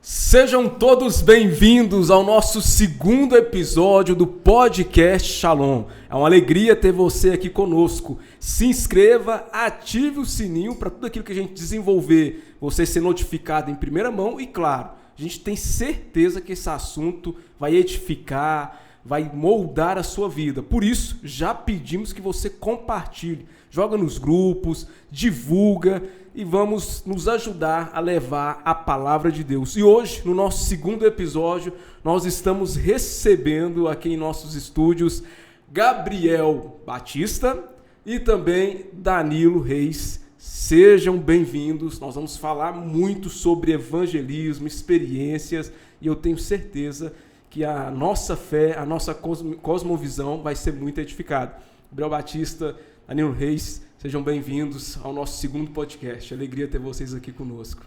Sejam todos bem-vindos ao nosso segundo episódio do podcast Shalom. É uma alegria ter você aqui conosco. Se inscreva, ative o sininho para tudo aquilo que a gente desenvolver, você ser notificado em primeira mão e, claro, a gente tem certeza que esse assunto vai edificar, vai moldar a sua vida. Por isso, já pedimos que você compartilhe, joga nos grupos, divulga e vamos nos ajudar a levar a palavra de Deus. E hoje, no nosso segundo episódio, nós estamos recebendo aqui em nossos estúdios Gabriel Batista e também Danilo Reis. Sejam bem-vindos. Nós vamos falar muito sobre evangelismo, experiências, e eu tenho certeza que a nossa fé, a nossa cosmovisão vai ser muito edificada. Gabriel Batista, Danilo Reis, sejam bem-vindos ao nosso segundo podcast. Alegria ter vocês aqui conosco.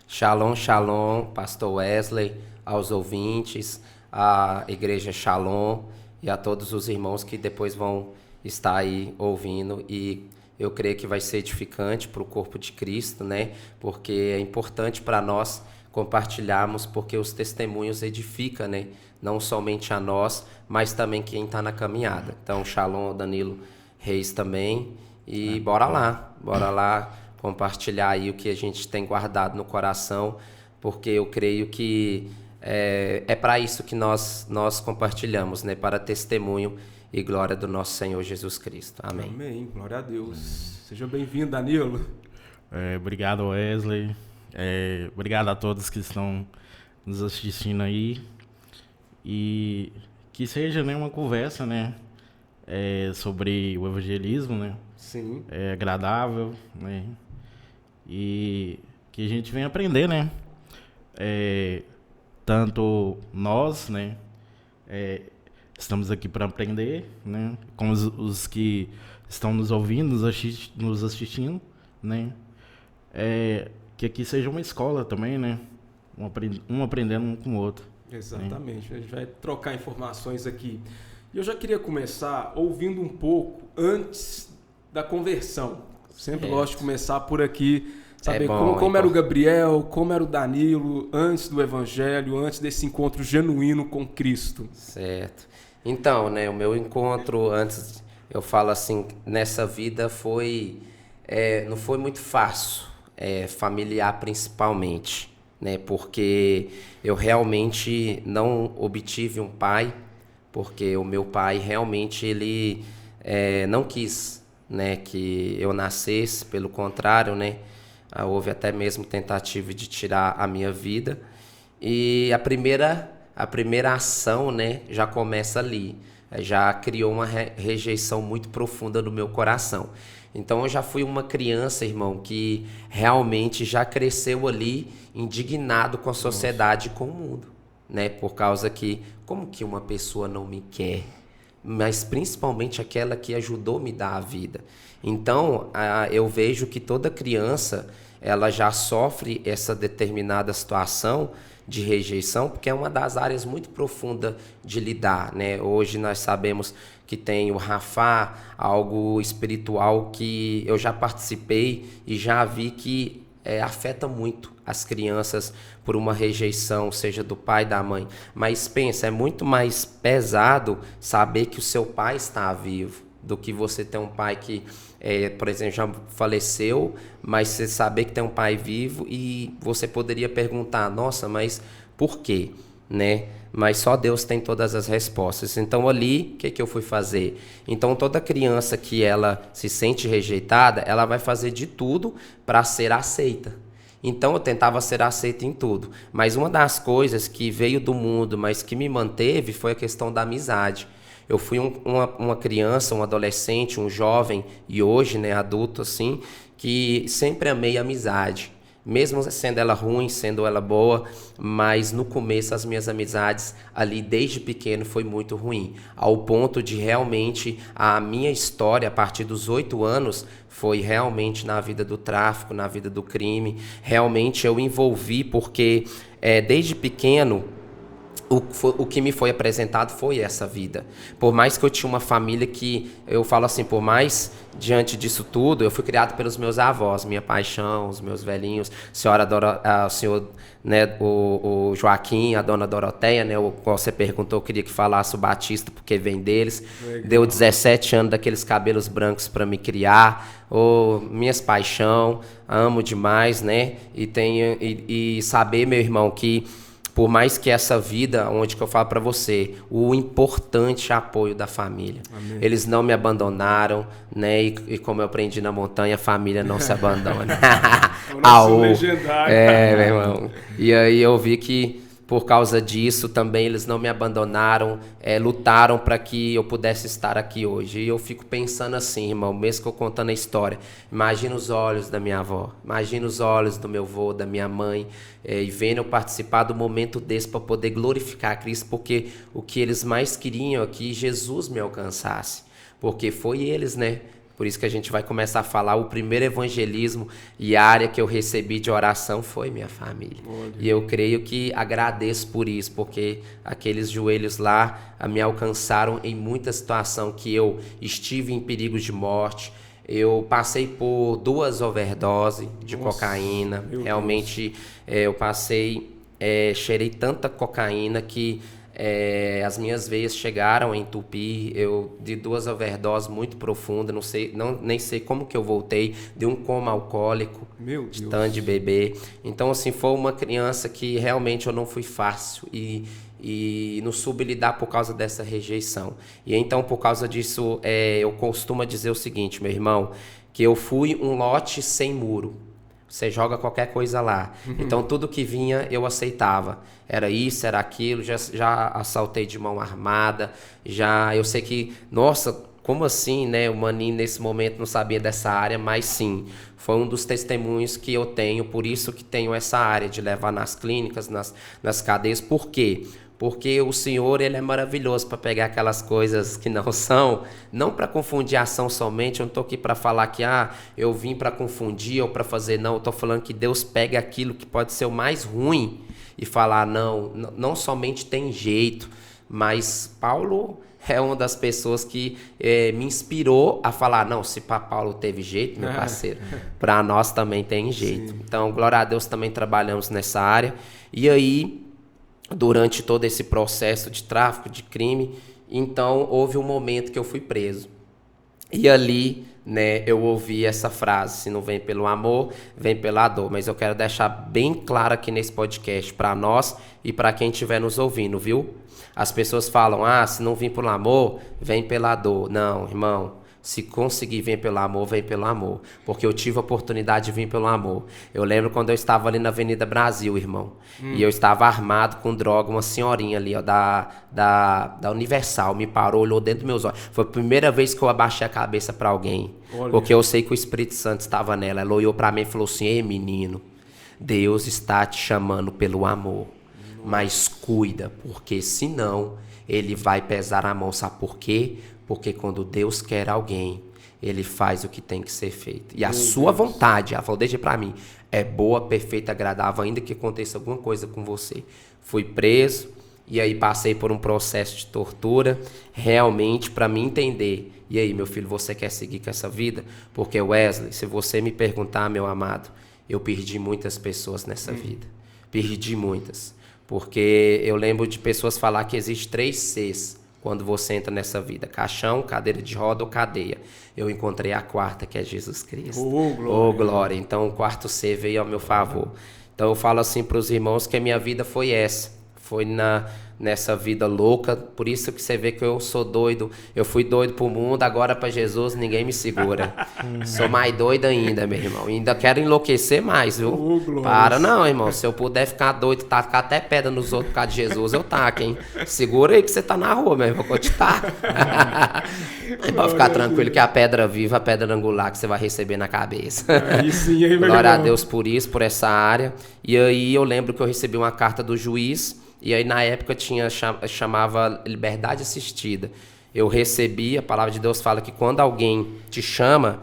Shalom, shalom, pastor Wesley, aos ouvintes, à igreja Shalom e a todos os irmãos que depois vão estar aí ouvindo. E eu creio que vai ser edificante para o corpo de Cristo, né? Porque é importante para nós compartilharmos, porque os testemunhos edificam, né? Não somente a nós, mas também quem está na caminhada. Então, Shalom, Danilo Reis também. E bora lá compartilhar aí o que a gente tem guardado no coração, porque eu creio que é para isso que nós compartilhamos, né? Para testemunho e glória do nosso Senhor Jesus Cristo. Amém. Amém. Glória a Deus. Seja bem-vindo, Danilo. Obrigado, Wesley. Obrigado a todos que estão nos assistindo aí. E que seja, né, uma conversa, né? Sobre o evangelismo, né? Sim. É agradável, né? E que a gente venha aprender, né? Tanto nós, né? Estamos aqui para aprender, né? Com os que estão nos ouvindo, nos assistindo, né? Que aqui seja uma escola também, né? Um aprendendo um com o outro. Exatamente. Né? A gente vai trocar informações aqui. E eu já queria começar ouvindo um pouco antes da conversão. Sempre gosto de começar por aqui, saber como era o Gabriel, como era o Danilo antes do Evangelho, antes desse encontro genuíno com Cristo. Certo. Então, né, o meu encontro antes, eu falo assim, nessa vida não foi muito fácil, familiar principalmente, né, porque eu realmente não obtive um pai, porque o meu pai realmente ele não quis, né, que eu nascesse, pelo contrário, né, houve até mesmo tentativa de tirar a minha vida, e a primeira ação, né, já começa ali, já criou uma rejeição muito profunda no meu coração. Então eu já fui uma criança, irmão, que realmente já cresceu ali indignado com a sociedade e com o mundo, né, por causa que, como que uma pessoa não me quer? Mas principalmente aquela que ajudou me dar a vida. Então, eu vejo que toda criança, ela já sofre essa determinada situação de rejeição, porque é uma das áreas muito profundas de lidar, né? Hoje nós sabemos que tem o Rafá, algo espiritual que eu já participei e já vi que afeta muito as crianças por uma rejeição, seja do pai, da mãe. Mas pensa, é muito mais pesado saber que o seu pai está vivo do que você ter um pai que, por exemplo, já faleceu, mas você saber que tem um pai vivo e você poderia perguntar, nossa, mas por quê? Né? Mas só Deus tem todas as respostas. Então ali, o que eu fui fazer? Então toda criança que ela se sente rejeitada, ela vai fazer de tudo para ser aceita. Então eu tentava ser aceito em tudo. Mas uma das coisas que veio do mundo, mas que me manteve, foi a questão da amizade. Eu fui uma criança, um adolescente, um jovem, e hoje, né, adulto assim, que sempre amei a amizade. Mesmo sendo ela ruim, sendo ela boa, mas no começo as minhas amizades ali desde pequeno foi muito ruim, ao ponto de realmente a minha história a partir dos 8 anos foi realmente na vida do tráfico, na vida do crime. Realmente eu envolvi porque desde pequeno o que me foi apresentado foi essa vida. Por mais que eu tinha uma família que, eu falo assim, por mais diante disso tudo, eu fui criado pelos meus avós, minha paixão, os meus velhinhos, o senhor, né, o Joaquim, a dona Doroteia, né, o qual você perguntou, eu queria que falasse o Batista, porque vem deles. Legal. Deu 17 anos daqueles cabelos brancos para me criar, minhas paixão, amo demais, né, e saber, meu irmão, que por mais que essa vida, onde que eu falo para você, o importante é o apoio da família. Amém. Eles não me abandonaram, né? E como eu aprendi na montanha, a família não se abandona. Legendário. Meu irmão. E aí eu vi que por causa disso também eles não me abandonaram, lutaram para que eu pudesse estar aqui hoje. E eu fico pensando assim, irmão, mesmo que eu contando a história, imagina os olhos da minha avó, imagina os olhos do meu avô, da minha mãe, e vendo eu participar do momento desse para poder glorificar a Cristo, porque o que eles mais queriam é que Jesus me alcançasse, porque foi eles, né? Por isso que a gente vai começar a falar, o primeiro evangelismo e a área que eu recebi de oração foi minha família. Olha. E eu creio que agradeço por isso, porque aqueles joelhos lá me alcançaram em muita situação que eu estive em perigo de morte. Eu passei por 2 overdoses de cocaína. Realmente eu cheirei tanta cocaína que as minhas veias chegaram a entupir. Eu de 2 overdoses muito profundas, nem sei como que eu voltei, de um coma alcoólico, de tanto de beber. Então assim, foi uma criança que realmente eu não fui fácil e não soube lidar por causa dessa rejeição. E então por causa disso eu costumo dizer o seguinte, meu irmão, que eu fui um lote sem muro. Você joga qualquer coisa lá. Então, tudo que vinha, eu aceitava. Era isso, era aquilo. Já assaltei de mão armada. Eu sei que... Nossa, como assim, né? O Maninho, nesse momento, não sabia dessa área. Mas, sim, foi um dos testemunhos que eu tenho. Por isso que tenho essa área de levar nas clínicas, nas cadeias. Por quê? Porque o Senhor, Ele é maravilhoso para pegar aquelas coisas que não são, não para confundir a ação somente. Eu não estou aqui para falar que eu vim para confundir ou para fazer, não. Eu estou falando que Deus pega aquilo que pode ser o mais ruim e falar, não somente tem jeito, mas Paulo é uma das pessoas que me inspirou a falar, não, se para Paulo teve jeito, meu parceiro, para nós também tem jeito. Sim. Então, glória a Deus, também trabalhamos nessa área. E aí, durante todo esse processo de tráfico, de crime, então houve um momento que eu fui preso. E ali, né, eu ouvi essa frase, se não vem pelo amor, vem pela dor. Mas eu quero deixar bem claro aqui nesse podcast, para nós e para quem estiver nos ouvindo, viu? As pessoas falam, se não vem pelo amor, vem pela dor. Não, irmão. Se conseguir vir pelo amor, vem pelo amor. Porque eu tive a oportunidade de vir pelo amor. Eu lembro quando eu estava ali na Avenida Brasil, irmão. E eu estava armado com droga, uma senhorinha ali, ó, da Universal. Me parou, olhou dentro dos meus olhos. Foi a primeira vez que eu abaixei a cabeça para alguém. Olha. Porque eu sei que o Espírito Santo estava nela. Ela olhou para mim e falou assim, ei menino, Deus está te chamando pelo amor. Mas cuida, porque senão ele vai pesar a mão. Sabe por quê? Porque quando Deus quer alguém, Ele faz o que tem que ser feito. E a sua vontade, ela falou, deixa pra mim, é boa, perfeita, agradável, ainda que aconteça alguma coisa com você. Fui preso, e aí passei por um processo de tortura, realmente, para me entender. E aí, meu filho, você quer seguir com essa vida? Porque, Wesley, se você me perguntar, meu amado, eu perdi muitas pessoas nessa vida. Perdi muitas. Porque eu lembro de pessoas falar que existe 3 Cs quando você entra nessa vida: caixão, cadeira de roda ou cadeia. Eu encontrei a 4ª, que é Jesus Cristo. Glória. Então o 4º C veio ao meu favor. Então eu falo assim para os irmãos que a minha vida foi essa. Foi nessa vida louca, por isso que você vê que eu sou doido. Eu fui doido pro mundo, agora para Jesus ninguém me segura. Sou mais doido ainda, meu irmão. Ainda quero enlouquecer mais, viu? Para não, irmão. Se eu puder ficar doido, tacar até pedra nos outros por causa de Jesus, eu taco, hein? Segura aí que você tá na rua, meu irmão, que eu te taco. Pode ficar tranquilo que a pedra viva, a pedra angular que você vai receber na cabeça. Aí sim, aí, glória a Deus por isso, por essa área. E aí eu lembro que eu recebi uma carta do juiz. E aí, na época, chamava liberdade assistida. Eu recebi, a palavra de Deus fala que quando alguém te chama,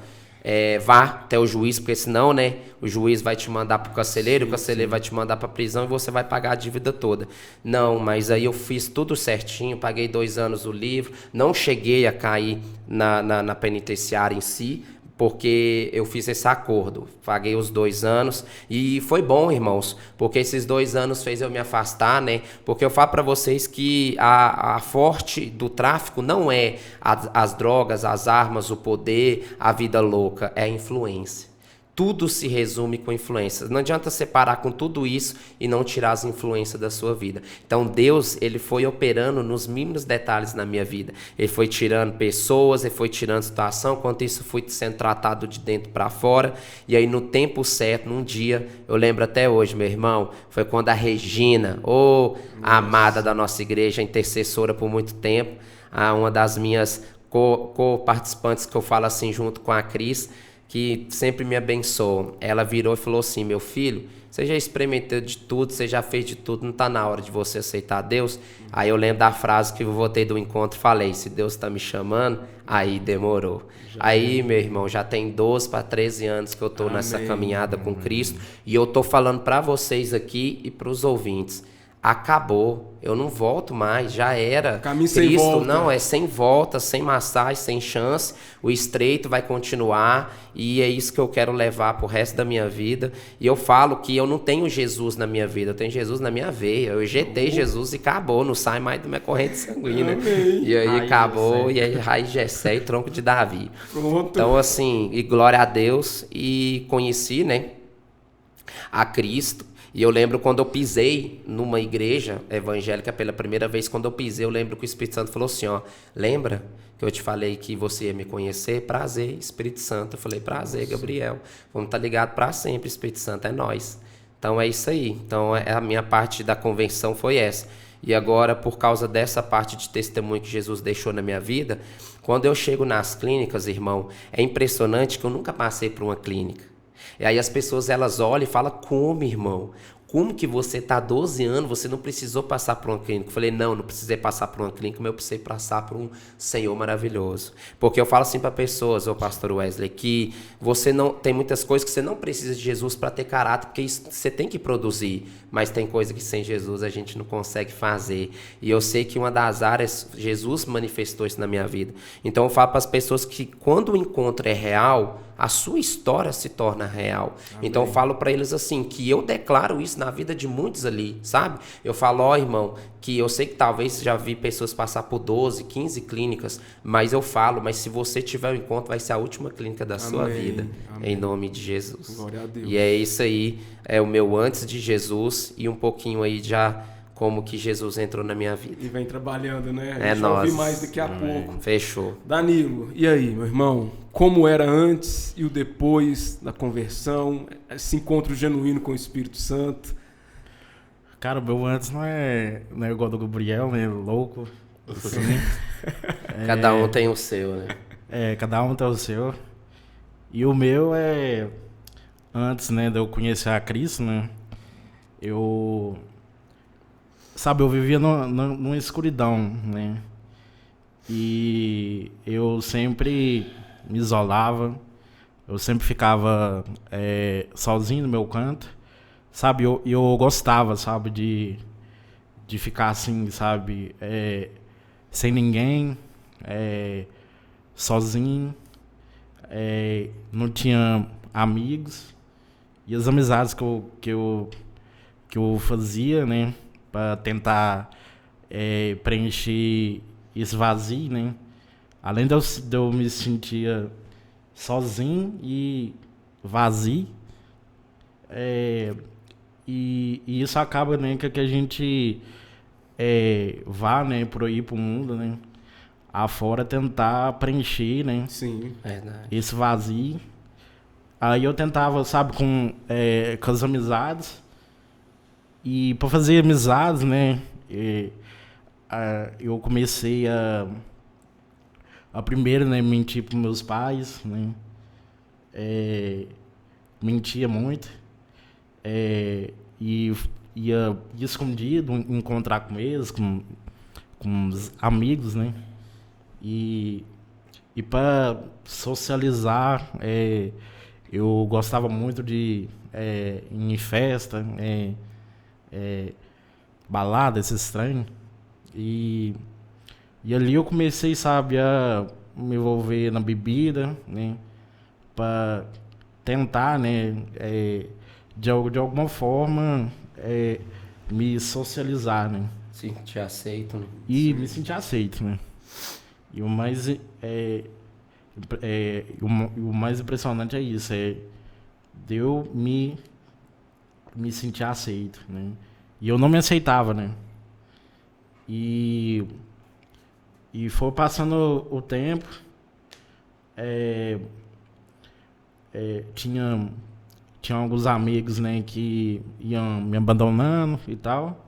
vá até o juiz, porque senão, né, o juiz vai te mandar pro carcereiro, o carcereiro vai te mandar pra prisão e você vai pagar a dívida toda. Não, mas aí eu fiz tudo certinho, paguei 2 anos o livro, não cheguei a cair na penitenciária em si, porque eu fiz esse acordo, paguei os 2 anos e foi bom, irmãos, porque esses 2 anos fez eu me afastar, né? Porque eu falo para vocês que a forte do tráfico não é as drogas, as armas, o poder, a vida louca, é a influência. Tudo se resume com influências. Não adianta separar com tudo isso e não tirar as influências da sua vida. Então Deus, ele foi operando nos mínimos detalhes na minha vida. Ele foi tirando pessoas, ele foi tirando situação, enquanto isso fui sendo tratado de dentro para fora. E aí no tempo certo, num dia, eu lembro até hoje, meu irmão, foi quando a Regina, a amada da nossa igreja, intercessora por muito tempo, uma das minhas co-participantes que eu falo assim junto com a Cris, que sempre me abençoou. Ela virou e falou assim: meu filho, você já experimentou de tudo, você já fez de tudo, não está na hora de você aceitar Deus? Aí eu lembro da frase que eu voltei do encontro e falei: se Deus está me chamando, aí demorou. Aí, meu irmão, já tem 12 para 13 anos que eu estou nessa caminhada com Cristo, e eu estou falando para vocês aqui e para os ouvintes: acabou, eu não volto mais, já era. Caminho Cristo, sem volta. não, é sem volta, sem massagem, sem chance. O estreito vai continuar e é isso que eu quero levar pro resto da minha vida. E eu falo que eu não tenho Jesus na minha vida, eu tenho Jesus na minha veia. Eu injetei Jesus e acabou, não sai mais da minha corrente sanguínea. Amém. E aí Raiz acabou, Jessé. e aí raiz Jessé e tronco de Davi. Pronto. Então assim, e glória a Deus, e conheci, né, a Cristo. E eu lembro quando eu pisei numa igreja evangélica pela primeira vez, quando eu pisei, eu lembro que o Espírito Santo falou assim, ó: lembra que eu te falei que você ia me conhecer? Prazer, Espírito Santo. Eu falei: prazer, Gabriel. Vamos estar ligados para sempre, Espírito Santo, é nós. Então é isso aí. Então a minha parte da convenção foi essa. E agora, por causa dessa parte de testemunho que Jesus deixou na minha vida, quando eu chego nas clínicas, irmão, é impressionante que eu nunca passei por uma clínica. E aí as pessoas, elas olham e falam: como, irmão? Como que você está há 12 anos, você não precisou passar por uma clínica? Eu falei: não precisei passar por uma clínica, mas eu precisei passar por um Senhor maravilhoso. Porque eu falo assim para pessoas, pastor Wesley, que você não tem muitas coisas que você não precisa de Jesus para ter caráter, porque isso você tem que produzir, mas tem coisa que sem Jesus a gente não consegue fazer. E eu sei que uma das áreas, Jesus manifestou isso na minha vida. Então eu falo para as pessoas que quando o encontro é real, a sua história se torna real. Amém. Então eu falo para eles assim, que eu declaro isso na vida de muitos ali, sabe? Eu falo: ó, irmão, que eu sei que talvez já vi pessoas passar por 12, 15 clínicas, mas eu falo, mas se você tiver um encontro, vai ser a última clínica da sua vida. Amém. Em nome de Jesus. Glória a Deus. E é isso aí, é o meu antes de Jesus e um pouquinho aí já como que Jesus entrou na minha vida. E vem trabalhando, né? É, a gente vai ouvir nós. mais daqui a pouco. Fechou. Danilo, e aí, meu irmão? Como era antes e o depois da conversão? Esse encontro genuíno com o Espírito Santo? Cara, o meu antes não é igual do Gabriel, né? Louco. Assim. Cada um tem o seu, né? Cada um tem o seu. E o meu é... Antes, né, de eu conhecer a Cristo, né? Eu vivia numa escuridão, né? E eu sempre me isolava, eu sempre ficava sozinho no meu canto, sabe? Eu gostava, sabe, de ficar assim, sabe? Sem ninguém, sozinho, não tinha amigos. E as amizades que eu fazia, né? Para tentar preencher esse vazio, né? Além de eu me sentir sozinho e vazio, e isso acaba, né, que a gente vá, né, por aí pro mundo, né, afora tentar preencher, né? Sim. Esse vazio. Aí eu tentava, sabe, com as amizades. E para fazer amizades, né, eu comecei a primeiro, né, mentir para meus pais, né, mentia muito, e ia escondido encontrar com eles, com os amigos, né, e E para socializar, eu gostava muito de ir em festa, balada, esses trem. E ali eu comecei, sabe, a me envolver na bebida, né? Para tentar, né, de alguma forma, me socializar, né? Sim, te aceito, né? E me sentir aceito, né? E o mais, o mais impressionante é isso, de eu me sentir aceito, né? E eu não me aceitava, né? E foi passando o tempo, tinha alguns amigos, né, que iam me abandonando e tal.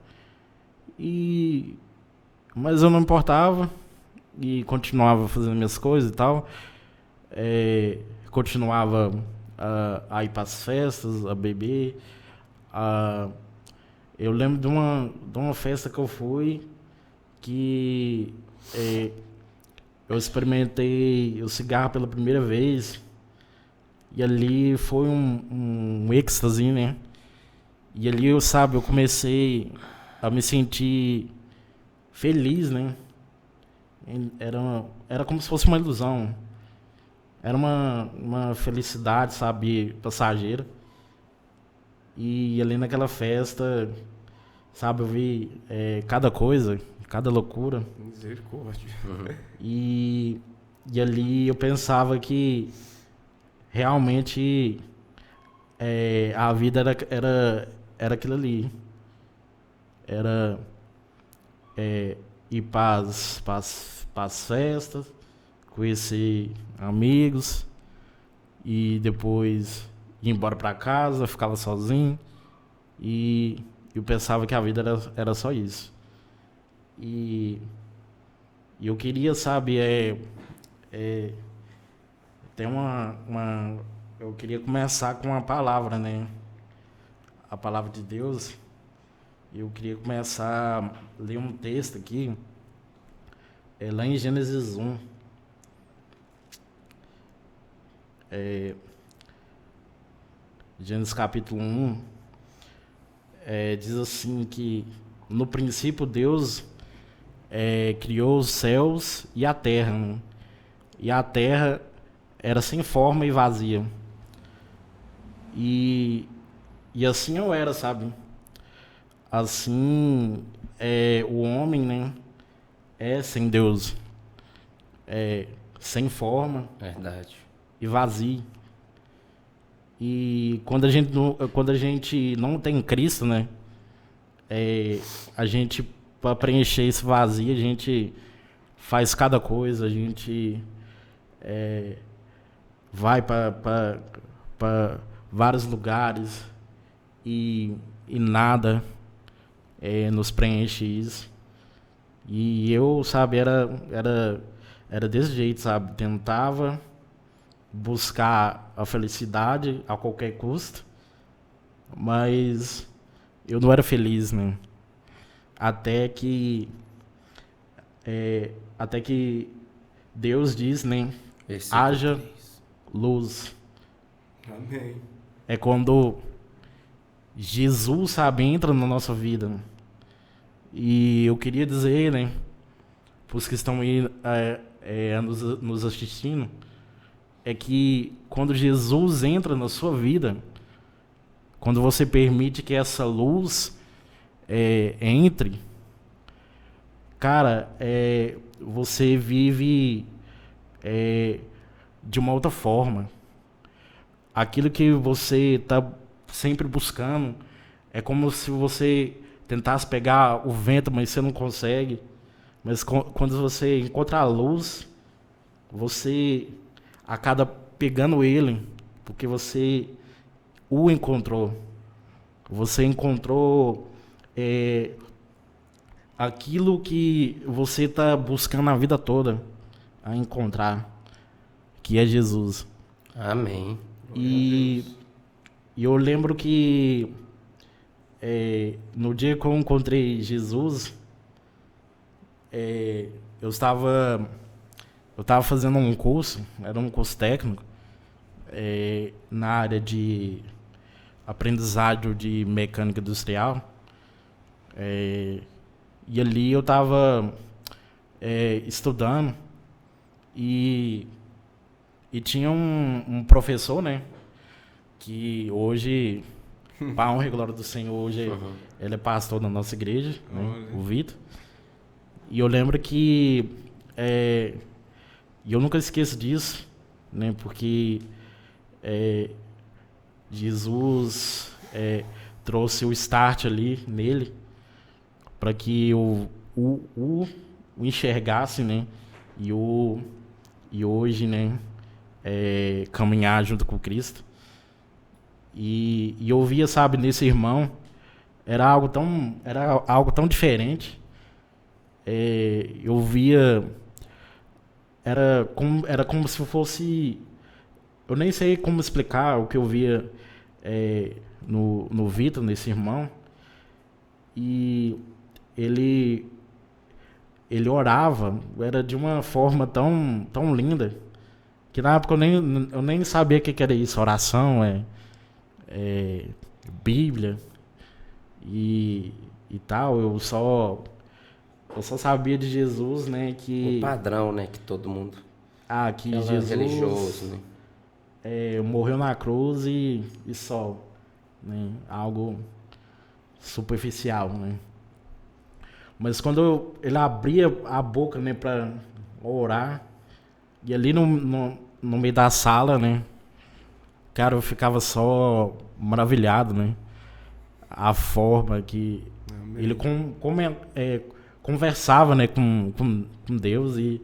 Mas eu não importava e continuava fazendo minhas coisas e tal. Continuava a ir para as festas, a beber. Eu lembro de uma festa que eu fui que eu experimentei o cigarro pela primeira vez. E ali foi um êxtase, né? E ali eu comecei a me sentir feliz, né? Era como se fosse uma ilusão. Era uma felicidade, sabe, passageira. E ali naquela festa, sabe, eu vi cada coisa, cada loucura. Misericórdia. E ali eu pensava que realmente a vida era aquilo ali. Era ir para as festas, conhecer amigos e depois ir embora para casa, ficava sozinho e eu pensava que a vida era só isso. E eu queria, sabe, tem eu queria começar com uma palavra, né? A palavra de Deus. Eu queria começar a ler um texto aqui, lá em Gênesis 1. Gênesis capítulo 1, diz assim que no princípio Deus criou os céus e a terra, né? E a terra era sem forma e vazia. E assim eu era, sabe? Assim, o homem, né, sem Deus, sem forma. Verdade. E vazio. E quando a gente não tem Cristo, né, a gente, para preencher esse vazio, a gente faz cada coisa, a gente vai para vários lugares e nada nos preenche isso. E eu, sabe, era desse jeito, sabe? Tentava buscar a felicidade a qualquer custo, mas eu não era feliz, né? Até que Deus diz, né? Haja luz. Amém. É quando Jesus, sabe, entra na nossa vida. E eu queria dizer, né, para os que estão aí nos assistindo, é que quando Jesus entra na sua vida, quando você permite que essa luz entre, cara, você vive de uma outra forma. Aquilo que você está sempre buscando é como se você tentasse pegar o vento, mas você não consegue. Mas quando você encontra a luz, você acaba pegando ele, porque você o encontrou. Você encontrou aquilo que você está buscando a vida toda a encontrar, que é Jesus. Amém. E eu lembro que no dia que eu encontrei Jesus, eu estava eu estava fazendo um curso, era um curso técnico, na área de aprendizado de mecânica industrial. E ali eu estava estudando e tinha um professor, né? Que hoje, para a honra e glória do Senhor, hoje ele é pastor da nossa igreja, né, o Vitor. E eu lembro que e eu nunca esqueço disso, né? Porque Jesus trouxe o start ali nele para que eu o enxergasse, né? E hoje, né? Caminhar junto com Cristo. E eu via, sabe, nesse irmão, era algo tão diferente. Eu via, era como se fosse, eu nem sei como explicar o que eu via no Vitor, nesse irmão. E ele orava, era de uma forma tão linda, que na época eu nem sabia o que era isso, oração, Bíblia e tal. Eu só sabia de Jesus, né, que... O padrão, né, que todo mundo... que Jesus... religioso, né? Morreu na cruz e só, né, algo superficial, né. Mas quando ele abria a boca, né, para orar, e ali no meio da sala, né, cara, eu ficava só maravilhado, né? A forma que ele conversava, né, com Deus, e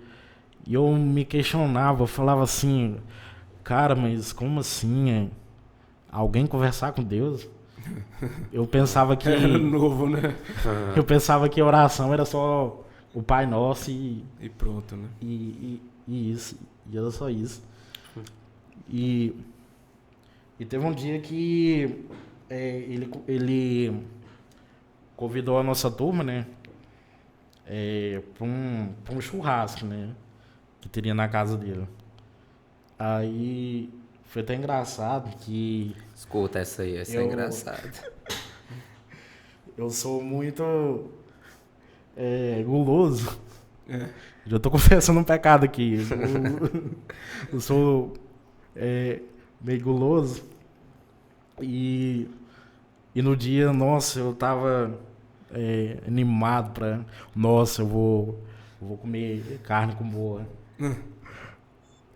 eu me questionava, eu falava assim, cara, mas como assim? Alguém conversar com Deus? Eu pensava que... Era novo, né? Eu pensava que a oração era só o Pai Nosso e pronto, né? E isso, e era só isso. E teve um dia que ele convidou a nossa turma, né, para um churrasco, né, que teria na casa dele. Aí foi até engraçado que... Escuta essa aí, essa é engraçada. Eu sou muito guloso. Já tô confessando um pecado aqui. Eu sou meio guloso. E no dia, nossa, eu tava animado pra... Nossa, eu vou comer carne com boa.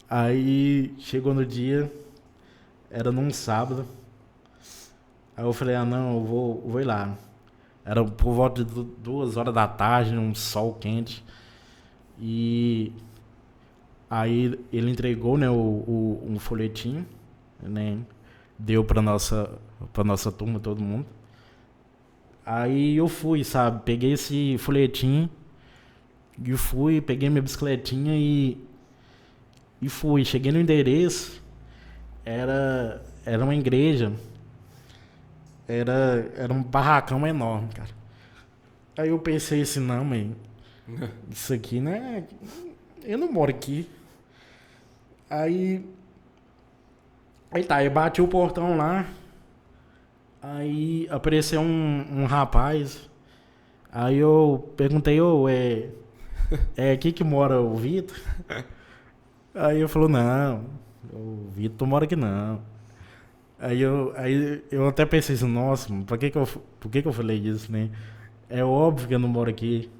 Aí chegou no dia, era num sábado. Aí eu falei, não, eu vou ir lá. Era por volta de 2 horas da tarde, um sol quente. E aí ele entregou, né, um folhetim, né, deu pra nossa turma, todo mundo. Aí eu fui, sabe, peguei esse folhetim e fui, peguei minha bicicletinha e fui. Cheguei no endereço, era uma igreja, era um barracão enorme, cara. Aí eu pensei assim, não, mãe, isso aqui, né, eu não moro aqui. Aí tá, eu bati o portão lá, aí apareceu um rapaz, aí eu perguntei, é aqui que mora o Vitor? Aí eu falou, não, o Vitor mora aqui não. Aí eu até pensei assim, nossa, por que eu falei isso, né? É óbvio que eu não moro aqui.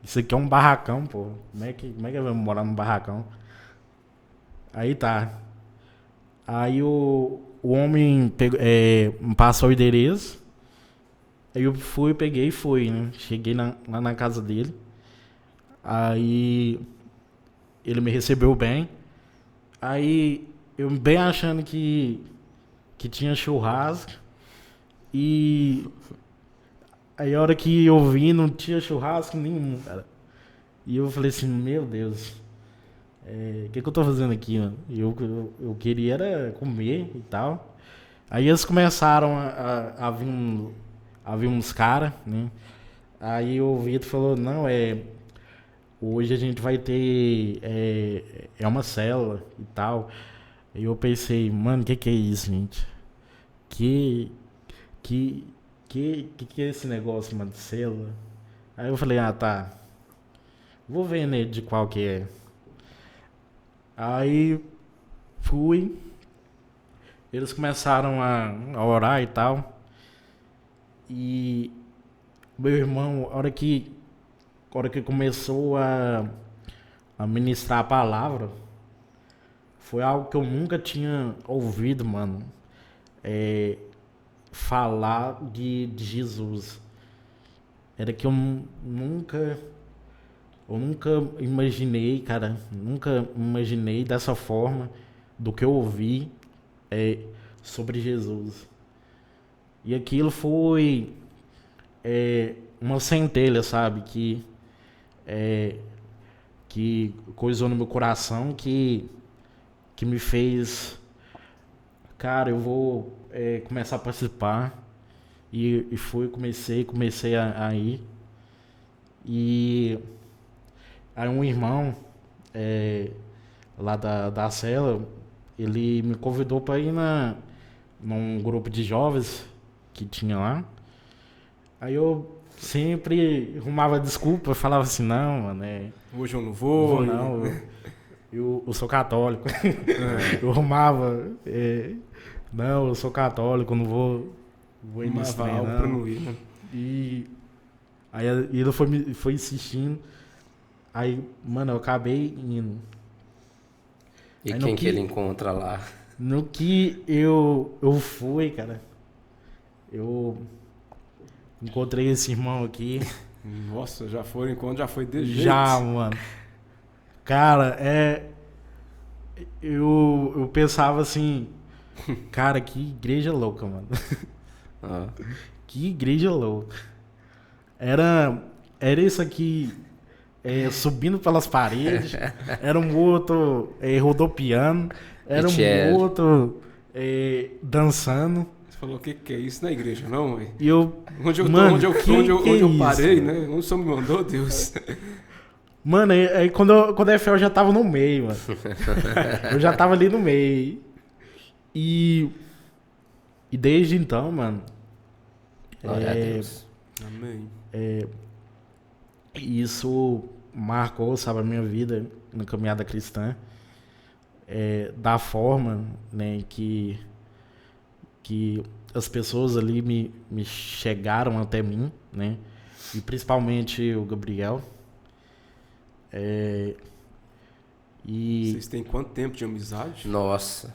Isso aqui é um barracão, pô. Como é que eu vou morar num barracão? Aí tá. Aí o homem me passou o endereço. Aí eu peguei e fui, né? Cheguei lá na casa dele. Aí ele me recebeu bem. Aí eu bem achando que tinha churrasco. E aí a hora que eu vi, não tinha churrasco nenhum, cara. E eu falei assim, meu Deus, o que eu tô fazendo aqui, mano? Eu queria era comer e tal. Aí eles começaram a vir uns caras, né? Aí o Vitor falou, não, hoje a gente vai ter uma célula e tal. E eu pensei, mano, que é isso, gente? Que é esse negócio, mano, de célula? Aí eu falei, tá, vou ver, né, de qual que é. Aí fui, eles começaram a orar e tal. E meu irmão, a hora que começou a ministrar a palavra, foi algo que eu nunca tinha ouvido, mano. Falar de Jesus. Era que eu nunca imaginei, cara. Nunca imaginei dessa forma do que eu ouvi sobre Jesus. E aquilo foi uma centelha, sabe? Que coisou no meu coração, que me fez, cara, eu vou começar a participar. E comecei a ir. E aí um irmão lá da cela, ele me convidou para ir num grupo de jovens que tinha lá. Aí eu sempre arrumava desculpa, falava assim, não, mano, hoje eu não vou. Não, eu sou católico. Eu arrumava, não, eu sou católico, não vou ir nesse trem, não. Pra não ir, né? E aí ele foi insistindo. Aí, mano, eu acabei indo. E aí, quem que ele encontra lá? No que eu fui, cara, eu encontrei esse irmão aqui. Nossa, já foi o encontro, já foi desse jeito. Já, mano. Cara, eu pensava assim, cara, que igreja louca, mano. Que igreja louca. Era isso aqui subindo pelas paredes, era um outro rodopiando, era um outro dançando. Você falou, o que é isso na igreja, não, ué? E eu, onde eu parei, isso, né? Onde o Senhor me mandou, Deus? Mano, aí quando a FEL já tava no meio, mano. Eu já tava ali no meio. E desde então, mano. Glória a Deus. Amém. Isso marcou, sabe, a minha vida na caminhada cristã. Da forma, né, que as pessoas ali me chegaram até mim, né? E principalmente o Gabriel. E vocês têm quanto tempo de amizade? Nossa.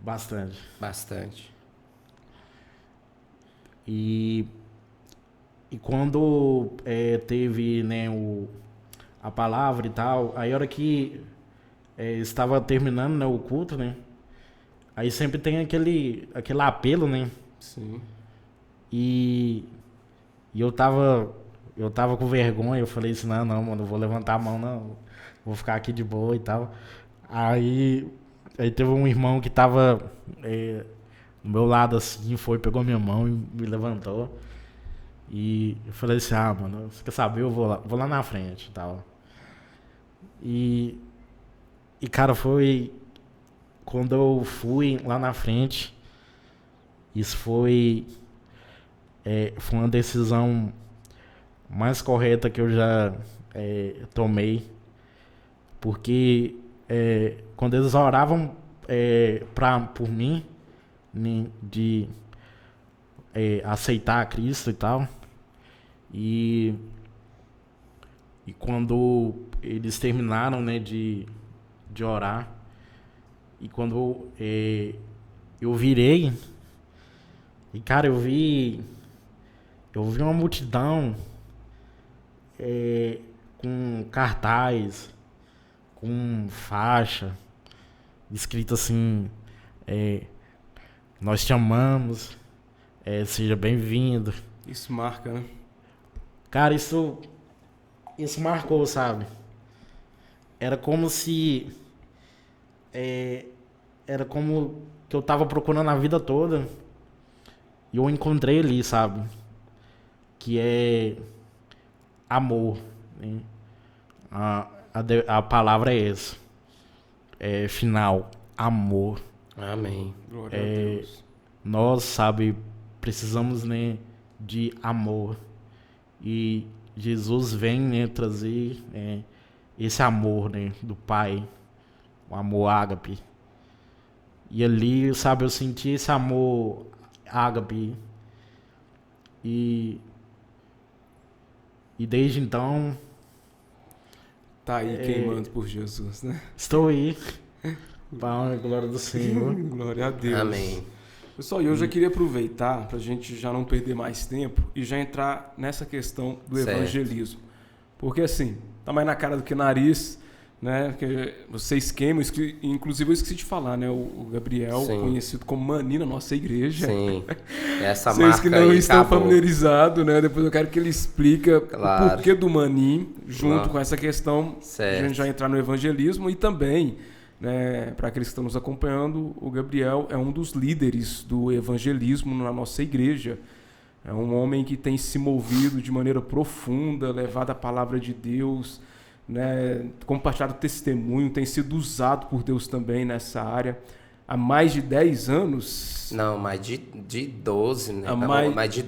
Bastante. E quando teve, né, a palavra e tal, aí a hora que estava terminando, né, o culto, né? Aí sempre tem aquele apelo, né? Sim. E eu tava com vergonha, eu falei assim, não, mano, não vou levantar a mão, não. Vou ficar aqui de boa e tal. Aí teve um irmão que tava do meu lado assim, pegou minha mão e me levantou. E eu falei assim, mano, você quer saber? Eu vou lá na frente e tal. E cara, foi quando eu fui lá na frente, isso foi uma decisão mais correta que eu já tomei, porque quando eles oravam por mim, né, de aceitar Cristo e tal, e quando eles terminaram, né, de orar, e quando eu virei, e cara, eu vi uma multidão com cartaz, com faixa, escrito assim, nós te amamos, seja bem-vindo. Isso marca, né? Cara, isso marcou, sabe? Era como se... era como que eu tava procurando a vida toda e eu encontrei ali, sabe? Que é amor, né? A palavra é essa. Final, amor. Amém. Glória a Deus. Nós, sabe, precisamos, né, de amor. E Jesus vem, né, trazer esse amor, né, do Pai, o amor ágape. E ali, sabe, eu senti esse amor ágape. E desde então, Tá aí queimando por Jesus, né? estou aí. Para a glória do Senhor. Glória a Deus. Amém. Pessoal, eu já queria aproveitar para a gente já não perder mais tempo e já entrar nessa questão do Certo. evangelismo. Porque assim, tá mais na cara do que nariz, né? Porque vocês queimam, inclusive eu esqueci de falar, né? O Gabriel, Sim. conhecido como Mani na nossa igreja. Sim. Essa Vocês marca que não aí estão acabou. familiarizados, né? Depois eu quero que ele explique Claro. o porquê do Mani, junto Claro. com essa questão Certo. de a gente já entrar no evangelismo e também, né, para aqueles que estão nos acompanhando, o Gabriel é um dos líderes do evangelismo na nossa igreja. É um homem que tem se movido de maneira profunda, levado a palavra de Deus, né, compartilhado testemunho, tem sido usado por Deus também nessa área. Há mais de 10 anos. Não, mais de 12, né? Ah, Não,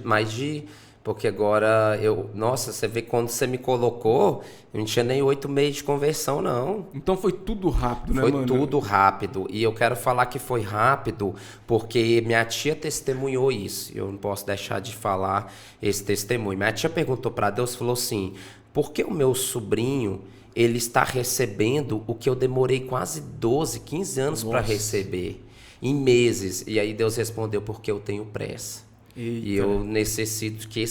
mais de... Porque agora Nossa, você vê quando você me colocou, eu não tinha nem 8 meses de conversão, não. Então foi tudo rápido, né, Foi mano? tudo rápido. E eu quero falar que foi rápido porque minha tia testemunhou isso. Eu não posso deixar de falar esse testemunho. Minha tia perguntou para Deus, falou assim: por que o meu sobrinho, ele está recebendo o que eu demorei quase 12, 15 anos para Nossa. receber? Em meses. E aí Deus respondeu: porque eu tenho pressa. Eita. E eu necessito que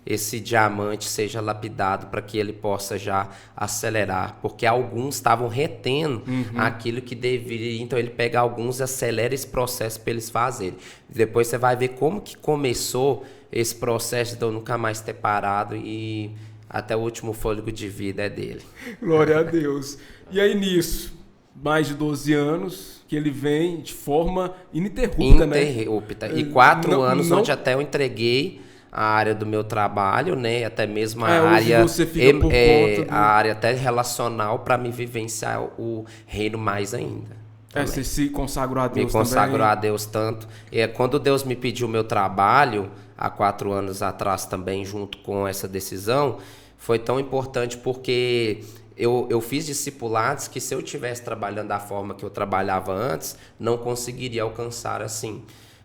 esse diamante seja lapidado para que ele possa já acelerar. Porque alguns estavam retendo aquilo que deveria. Então ele pega alguns e acelera esse processo para eles fazerem. Depois você vai ver como que começou esse processo de eu nunca mais ter parado e até o último fôlego de vida é dele. Glória a Deus. E aí nisso, mais de 12 anos que ele vem de forma ininterrupta, né? Ininterrupta. E 4 Não- anos não- onde até eu entreguei a área do meu trabalho, né? Até mesmo a Hoje área você fica por conta do- a área até relacional para me vivenciar o reino mais ainda. também. Você se consagrou a Me Deus consagrou também. a Deus tanto. Quando Deus me pediu o meu trabalho, há 4 anos atrás também, junto com essa decisão, foi tão importante porque eu fiz discipulados que se eu estivesse trabalhando da forma que eu trabalhava antes, não conseguiria alcançar assim.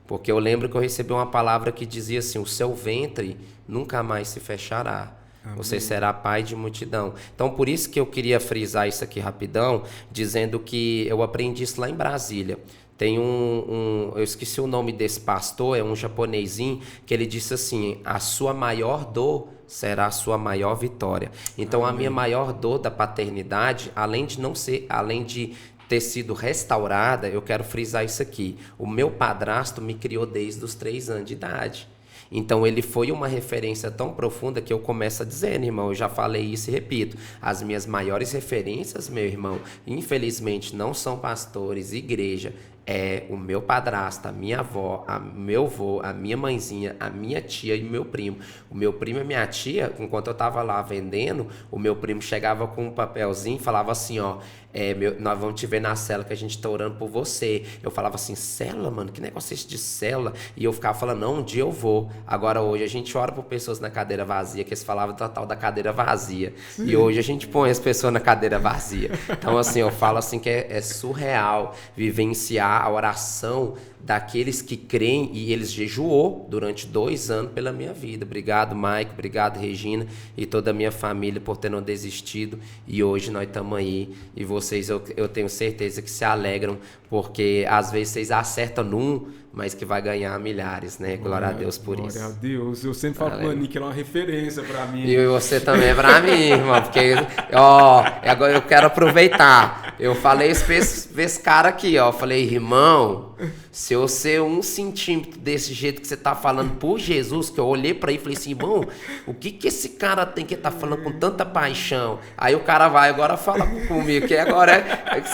Porque eu lembro que eu recebi uma palavra que dizia assim: o seu ventre nunca mais se fechará. Você será pai de multidão. Então, por isso que eu queria frisar isso aqui rapidão, dizendo que eu aprendi isso lá em Brasília. Tem eu esqueci o nome desse pastor, é um japonesinho, que ele disse assim: a sua maior dor será a sua maior vitória. Então, a minha maior dor da paternidade, além de ter sido restaurada, eu quero frisar isso aqui: o meu padrasto me criou desde os 3 anos de idade. Então ele foi uma referência tão profunda que eu começo a dizer, irmão, eu já falei isso e repito: as minhas maiores referências, meu irmão, infelizmente não são pastores, igreja, é o meu padrasto, a minha avó, meu avô, a minha mãezinha, a minha tia e o meu primo. O meu primo e a minha tia, enquanto eu estava lá vendendo, o meu primo chegava com um papelzinho e falava assim, ó: nós vamos te ver na cela que a gente tá orando por você. Eu falava assim: cela, mano? Que negócio é esse de cela? E eu ficava falando: não, um dia eu vou. Agora hoje a gente ora por pessoas na cadeira vazia, que eles falavam da tal da cadeira vazia. Sim. E hoje a gente põe as pessoas na cadeira vazia. Então assim, eu falo assim que é surreal vivenciar a oração daqueles que creem, e eles jejuou durante 2 anos pela minha vida. Obrigado, Maico, obrigado, Regina, e toda a minha família por ter não desistido, e hoje nós estamos aí, e vocês eu tenho certeza que se alegram, porque às vezes vocês acertam num, mas que vai ganhar milhares, né? Glória a Deus por isso. Glória a Deus. Eu sempre falo pro Mani que ela é uma referência pra mim. E você também é pra mim, irmão, porque, agora eu quero aproveitar. Eu falei isso pra esse cara aqui, ó. Eu falei: irmão, se eu ser 1 centímetro desse jeito que você tá falando por Jesus, que eu olhei pra ele e falei assim: irmão, o que esse cara tem que tá falando com tanta paixão? Aí o cara vai agora fala comigo, que agora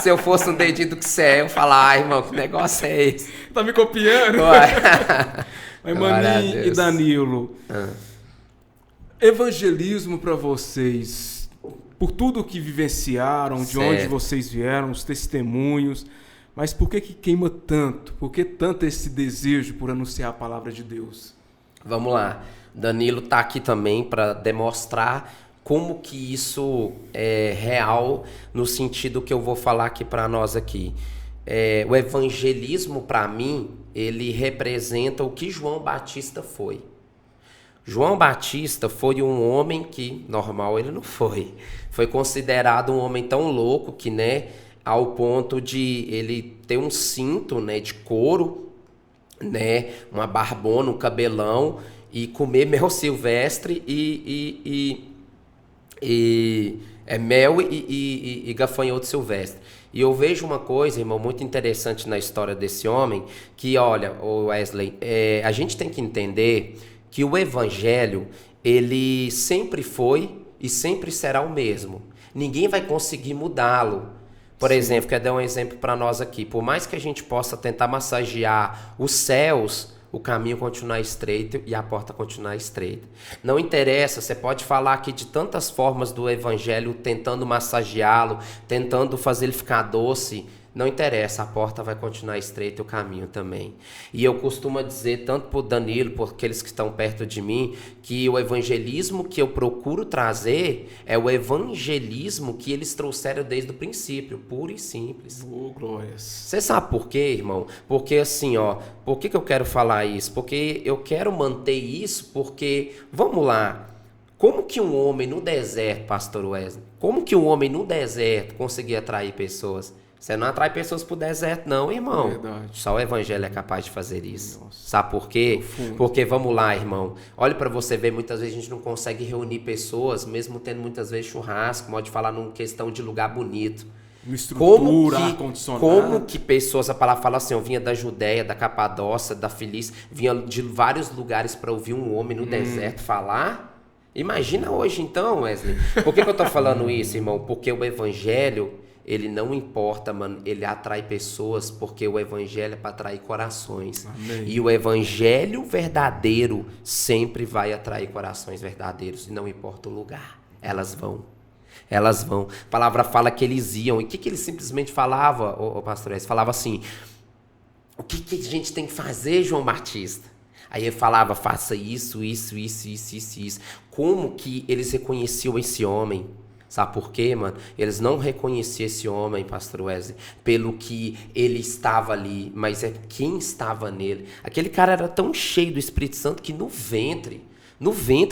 se eu fosse um dedinho do que você é, eu falar: ah, irmão, que negócio é esse? Tá me copiando? Mas Mani e Danilo, evangelismo pra vocês, por tudo que vivenciaram, de onde vocês vieram, os testemunhos. Mas por que queima tanto? Por que tanto esse desejo por anunciar a palavra de Deus? Vamos lá. Danilo está aqui também para demonstrar como que isso é real no sentido que eu vou falar aqui para nós aqui. O evangelismo, para mim, ele representa o que João Batista foi. João Batista foi um homem que, normal ele não foi considerado um homem tão louco que, né, ao ponto de ele ter um cinto, né, de couro, né, uma barbona, um cabelão, e comer mel silvestre mel e gafanhoto silvestre. E eu vejo uma coisa, irmão, muito interessante na história desse homem, que, olha, Wesley, a gente tem que entender que o evangelho, ele sempre foi e sempre será o mesmo. Ninguém vai conseguir mudá-lo. Por exemplo, quero dar um exemplo para nós aqui. Por mais que a gente possa tentar massagear os céus, o caminho continuar estreito e a porta continuar estreita. Não interessa, você pode falar aqui de tantas formas do evangelho, tentando massageá-lo, tentando fazer ele ficar doce. Não interessa, a porta vai continuar estreita e o caminho também. E eu costumo dizer, tanto por Danilo, por aqueles que estão perto de mim, que o evangelismo que eu procuro trazer é o evangelismo que eles trouxeram desde o princípio, puro e simples. Glórias. Você sabe por quê, irmão? Porque assim, por que eu quero falar isso? Porque eu quero manter isso, porque, vamos lá, como que um homem no deserto, pastor Wesley, como que um homem no deserto conseguia atrair pessoas? Você não atrai pessoas pro deserto, não, irmão. Verdade. Só o evangelho é capaz de fazer isso. Nossa. Sabe por quê? Profundo. Porque, vamos lá, irmão. Olha para você ver, muitas vezes a gente não consegue reunir pessoas, mesmo tendo muitas vezes churrasco, pode falar numa questão de lugar bonito. Uma estrutura, ar-condicionado. Como que pessoas, a palavra fala assim, eu vinha da Judéia, da Capadócia, da Filícia, vinha de vários lugares para ouvir um homem no deserto falar? Imagina hoje então, Wesley. Por que eu tô falando isso, irmão? Porque o evangelho, ele não importa, mano, ele atrai pessoas, porque o evangelho é para atrair corações. Amém. E o evangelho verdadeiro sempre vai atrair corações verdadeiros, e não importa o lugar, elas vão. A palavra fala que eles iam, e o que ele simplesmente falava, pastor Wesley? Falava assim, o que a gente tem que fazer, João Batista? Aí ele falava, faça isso. Como que eles reconheciam esse homem? Sabe por quê, mano? Eles não reconheciam esse homem, pastor Wesley, pelo que ele estava ali, mas é quem estava nele. Aquele cara era tão cheio do Espírito Santo que no ventre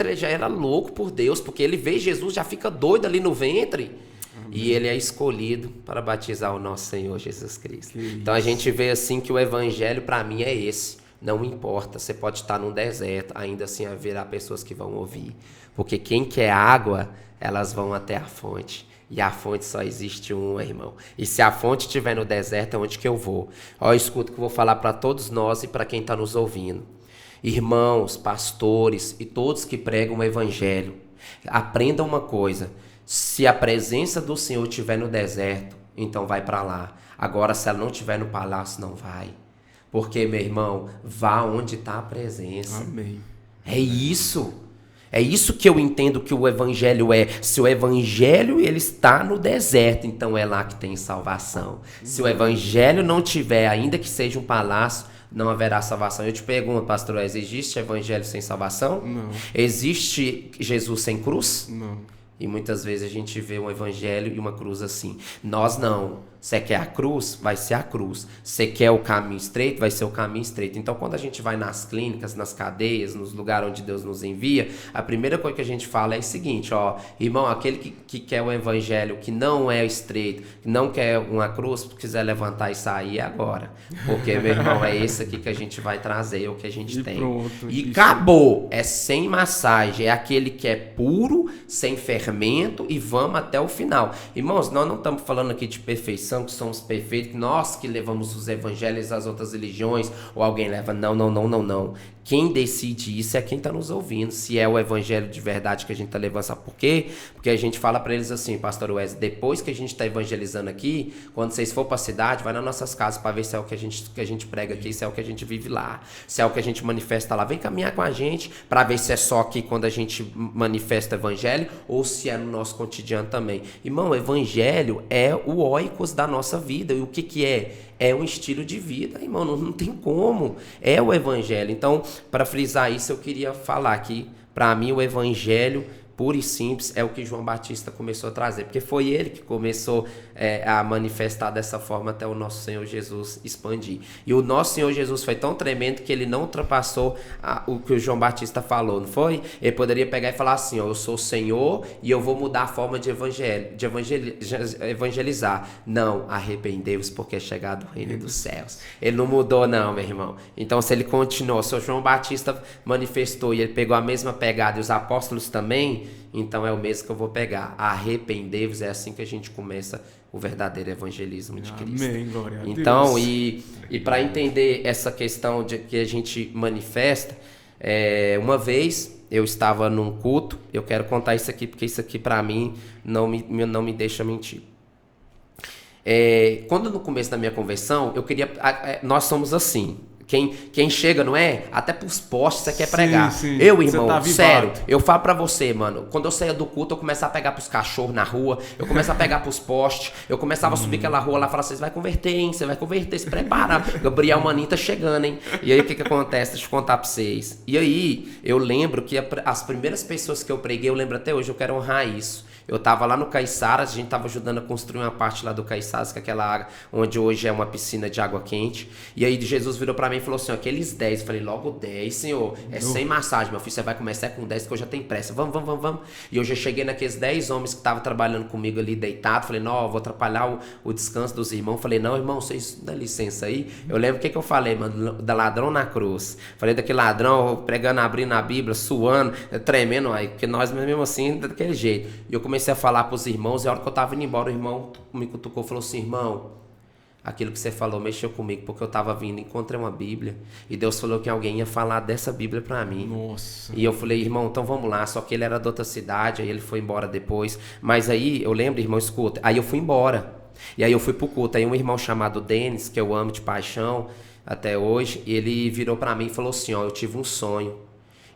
ele já era louco por Deus, porque ele vê Jesus, já fica doido ali no ventre. Amém. E ele é escolhido para batizar o nosso Senhor Jesus Cristo. Então a gente vê assim que o evangelho para mim é esse. Não importa, você pode estar num deserto, ainda assim haverá pessoas que vão ouvir. Porque quem quer água, elas vão até a fonte. E a fonte só existe uma, irmão. E se a fonte estiver no deserto, é onde que eu vou. Ó, escuta o que eu vou falar para todos nós e para quem está nos ouvindo. Irmãos, pastores e todos que pregam o evangelho, aprendam uma coisa. Se a presença do Senhor estiver no deserto, então vai para lá. Agora, se ela não estiver no palácio, não vai. Porque, meu irmão, vá onde está a presença. Amém. É isso. É isso que eu entendo que o evangelho é. Se o evangelho ele está no deserto, então é lá que tem salvação. Se o evangelho não tiver, ainda que seja um palácio, não haverá salvação. Eu te pergunto, pastor, existe evangelho sem salvação? Não. Existe Jesus sem cruz? Não. E muitas vezes a gente vê um evangelho e uma cruz assim. Nós não. Você quer a cruz? Vai ser a cruz. Você quer o caminho estreito? Vai ser o caminho estreito. Então, quando a gente vai nas clínicas, nas cadeias, nos lugares onde Deus nos envia, a primeira coisa que a gente fala é o seguinte, irmão, aquele que quer o evangelho que não é estreito, que não quer uma cruz, se quiser levantar e sair, é agora. Porque, meu irmão, é esse aqui que a gente vai trazer, o que a gente tem. Pronto, E acabou. É sem massagem. É aquele que é puro, sem fermento e vamos até o final. Irmãos, nós não estamos falando aqui de perfeição. perfeição, que somos perfeitos, nós que levamos os evangelhos às outras religiões, ou alguém leva. Não. Quem decide isso é quem está nos ouvindo, se é o evangelho de verdade que a gente está levando. Sabe por quê? Porque a gente fala para eles assim, pastor Wesley, depois que a gente está evangelizando aqui, quando vocês for para a cidade, vai nas nossas casas para ver se é o que a gente prega aqui, se é o que a gente vive lá, se é o que a gente manifesta lá. Vem caminhar com a gente para ver se é só aqui quando a gente manifesta o evangelho ou se é no nosso cotidiano também. Irmão, o evangelho é o oikos da nossa vida. E o que é? É um estilo de vida, irmão, não tem como. É o evangelho. Então, para frisar isso, eu queria falar que, para mim, o evangelho puro e simples é o que João Batista começou a trazer, porque foi ele que começou a manifestar dessa forma até o nosso Senhor Jesus expandir. E o nosso Senhor Jesus foi tão tremendo que ele não ultrapassou o que o João Batista falou, não foi? Ele poderia pegar e falar assim, ó, eu sou o Senhor e eu vou mudar a forma de evangelizar. Não, arrependei-vos porque é chegado o reino dos céus. Ele não mudou não, meu irmão. Então se ele continuou, se o João Batista manifestou e ele pegou a mesma pegada e os apóstolos também, então é o mesmo que eu vou pegar. Arrependei-vos, é assim que a gente começa o verdadeiro evangelismo de Cristo. Amém, glória a Deus. Então, e para entender essa questão de que a gente manifesta, uma vez eu estava num culto, eu quero contar isso aqui, porque isso aqui para mim não me deixa mentir. Quando no começo da minha conversão, eu queria... nós somos assim... Quem chega, não é? Até pros postes você quer pregar. Sim. Eu, irmão, tá sério, eu falo pra você, mano. Quando eu saía do culto, eu começava a pegar pros cachorros na rua, eu começava a pegar pros postes, eu começava a subir aquela rua lá e falar, vocês vão converter, hein? Você vai converter, se prepara. Gabriel Maninho tá chegando, hein? E aí o que acontece? Deixa eu contar pra vocês. E aí, eu lembro que as primeiras pessoas que eu preguei, eu lembro até hoje, eu quero honrar isso. Eu tava lá no Caiçaras, a gente tava ajudando a construir uma parte lá do Caiçaras, que é aquela área onde hoje é uma piscina de água quente. E aí Jesus virou pra mim e falou assim, ó, aqueles 10. Eu falei, logo 10, senhor. Sem massagem, meu filho, você vai começar com 10 que eu já tenho pressa. Vamos. E eu já cheguei naqueles 10 homens que estavam trabalhando comigo ali deitado. Falei, não, eu vou atrapalhar o descanso dos irmãos. Falei, não, irmão, vocês dá licença aí. Eu lembro o que eu falei, mano, da ladrão na cruz. Falei daquele ladrão pregando, abrindo a Bíblia, suando, tremendo, aí, porque nós mesmo assim, daquele jeito. E eu comecei a falar para os irmãos, e a hora que eu estava indo embora, o irmão me cutucou e falou assim, irmão, aquilo que você falou mexeu comigo, porque eu estava vindo, encontrei uma Bíblia, e Deus falou que alguém ia falar dessa Bíblia para mim. Nossa. E eu falei, irmão, então vamos lá, só que ele era de outra cidade, aí ele foi embora depois, mas aí, eu lembro, irmão, escuta, aí eu fui embora, e aí eu fui pro culto, aí um irmão chamado Denis, que eu amo de paixão até hoje, ele virou para mim e falou assim, ó, eu tive um sonho,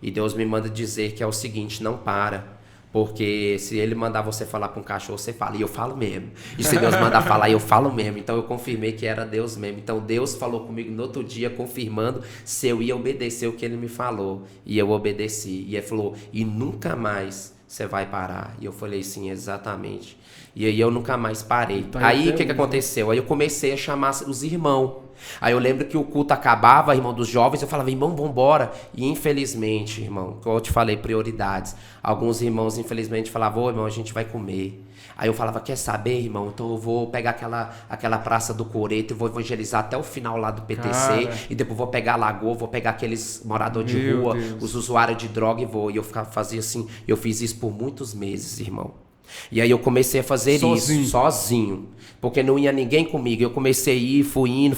e Deus me manda dizer que é o seguinte, não para. Porque se ele mandar você falar para um cachorro, você fala, e eu falo mesmo. E se Deus mandar falar, eu falo mesmo. Então eu confirmei que era Deus mesmo. Então Deus falou comigo no outro dia, confirmando se eu ia obedecer o que ele me falou. E eu obedeci. E ele falou, e nunca mais você vai parar. E eu falei, sim, exatamente. E aí eu nunca mais parei. Então, aí o que aconteceu? Aí eu comecei a chamar os irmãos. Aí eu lembro que o culto acabava, irmão, dos jovens, eu falava, irmão, vambora. E infelizmente, irmão, como eu te falei, prioridades. Alguns irmãos, infelizmente, falavam, ô, irmão, a gente vai comer. Aí eu falava, quer saber, irmão? Então eu vou pegar aquela praça do Coreto e vou evangelizar até o final lá do PTC. Cara. E depois vou pegar a Lagoa, vou pegar aqueles moradores de rua, os usuários de droga e vou. E eu fazia assim, eu fiz isso por muitos meses, irmão. E aí eu comecei a fazer isso sozinho, porque não ia ninguém comigo. Eu comecei a ir, fui indo,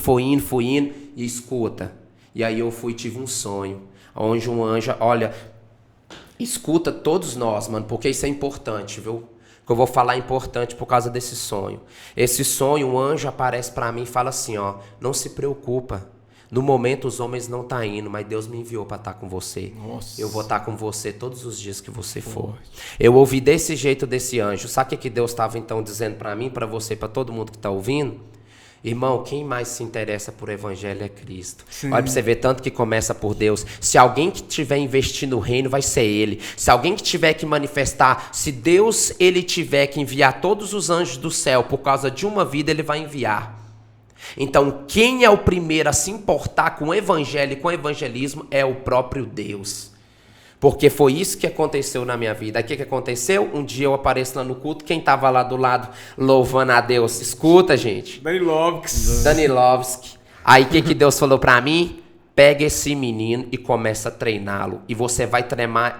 e escuta. E aí eu tive um sonho, onde um anjo, olha, escuta todos nós, mano, porque isso é importante, viu? Que eu vou falar é importante por causa desse sonho. Esse sonho, um anjo aparece pra mim e fala assim, ó, não se preocupa. No momento os homens não estão indo, mas Deus me enviou para estar com você. Nossa. Eu vou estar com você todos os dias que você for. Eu ouvi desse jeito desse anjo. Sabe o que Deus estava então dizendo para mim, para você, para todo mundo que está ouvindo? Irmão, quem mais se interessa por evangelho é Cristo. Sim. Olha para você ver, tanto que começa por Deus. Se alguém que estiver investindo no reino, vai ser Ele. Se alguém que tiver que manifestar, se Deus ele tiver que enviar todos os anjos do céu por causa de uma vida, Ele vai enviar. Então, quem é o primeiro a se importar com o evangelho e com o evangelismo é o próprio Deus. Porque foi isso que aconteceu na minha vida. Aí o que aconteceu? Um dia eu apareço lá no culto, quem estava lá do lado louvando a Deus? Escuta, gente. Danilovski. Aí o que Deus falou para mim? Pega esse menino e começa a treiná-lo. E você vai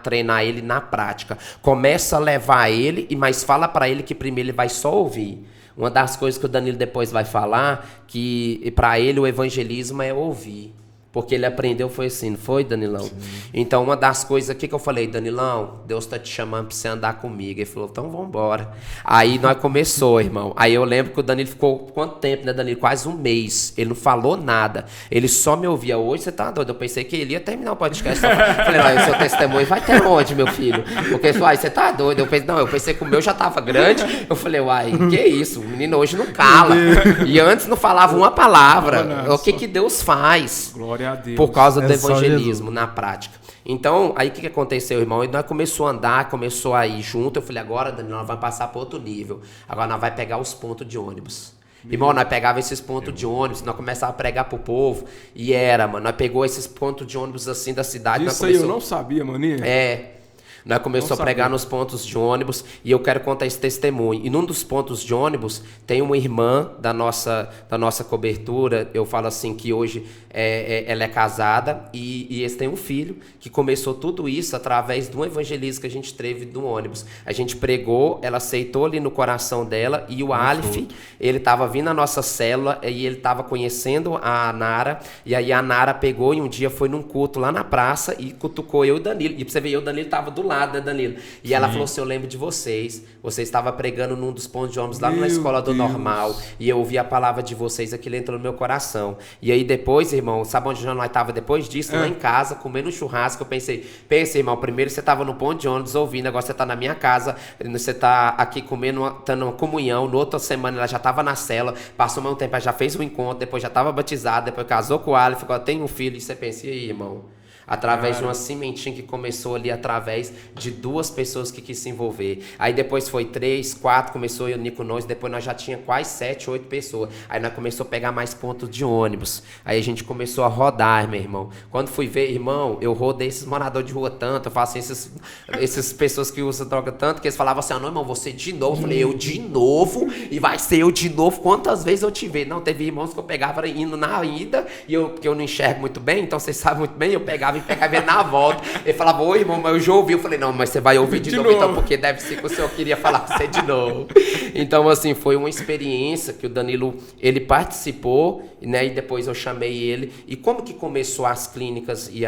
treinar ele na prática. Começa a levar ele, mas fala para ele que primeiro ele vai só ouvir. Uma das coisas que o Danilo depois vai falar, que para ele o evangelismo é ouvir. Porque ele aprendeu, foi assim, não foi, Danilão? Sim. Então, uma das coisas aqui que eu falei, Danilão, Deus tá te chamando pra você andar comigo. Ele falou, então vambora. Aí nós começou, irmão. Aí eu lembro que o Danilo ficou, quanto tempo, né, Danilo? Quase um mês. Ele não falou nada. Ele só me ouvia. Hoje você tá doido. Eu pensei que ele ia terminar o podcast. Falei, não, o seu testemunho vai ter onde, meu filho? Porque ele falou, você tá doido? Eu pensei que o meu já tava grande. Eu falei, uai, que isso? O menino hoje não cala. E antes não falava uma palavra. O que Deus faz? Glória a Deus. Por causa do evangelismo na prática. Então, aí o que aconteceu, irmão? E nós começou a andar, começou a ir junto. Eu falei, agora, Danilo, nós vamos passar para outro nível. Agora nós vamos pegar os pontos de ônibus. Irmão, nós pegava esses pontos de ônibus, nós começava a pregar pro povo. E nós pegou esses pontos de ônibus assim da cidade. Isso aí eu não sabia, maninha. Nós começamos a pregar nos pontos de ônibus e eu quero contar esse testemunho. E num dos pontos de ônibus tem uma irmã da nossa cobertura, eu falo assim que hoje ela é casada e eles têm um filho que começou tudo isso através de um evangelismo que a gente teve no ônibus. A gente pregou, ela aceitou ali no coração dela e o Aleph, ele estava vindo na nossa célula e ele estava conhecendo a Nara e aí a Nara pegou e um dia foi num culto lá na praça e cutucou eu e o Danilo. E pra você ver, eu e o Danilo estava do lado, né, Danilo? E ela falou assim, eu lembro de vocês estavam pregando num dos pontos de ônibus lá na escola do Normal, e eu ouvi a palavra de vocês, aquilo entrou no meu coração. E aí depois, irmão, sabe onde nós estávamos depois disso? Lá em casa, comendo churrasco, eu pensei, irmão, primeiro você estava no ponto de ônibus ouvindo, agora você está na minha casa, você está aqui comendo, tendo uma comunhão, na outra semana ela já estava na cela, passou mais um tempo, ela já fez um encontro, depois já estava batizada, depois casou com o Aleph, agora tem um filho, e você pensa, e aí, irmão? Através de uma sementinha que começou ali através de 2 pessoas que quis se envolver. Aí depois foi 3, 4, começou eu, Nico, nós, depois nós já tinha quase 7, 8 pessoas. Aí nós começamos a pegar mais pontos de ônibus. Aí a gente começou a rodar, meu irmão. Quando fui ver, irmão, eu rodei esses moradores de rua tanto, eu falo assim, essas pessoas que usam droga tanto, que eles falavam assim, não, irmão, você de novo. Eu falei, eu de novo? E vai ser eu de novo? Quantas vezes eu te ver? Não, teve irmãos que eu pegava indo na ida, porque eu não enxergo muito bem, então vocês sabem muito bem, eu pegava ele na volta. Ele falava, oi, irmão, mas eu já ouvi. Eu falei, não, mas você vai ouvir de novo. Então, porque deve ser que o senhor queria falar com você de novo. Então, assim, foi uma experiência que o Danilo, ele participou, né, e depois eu chamei ele. E como que começou as clínicas e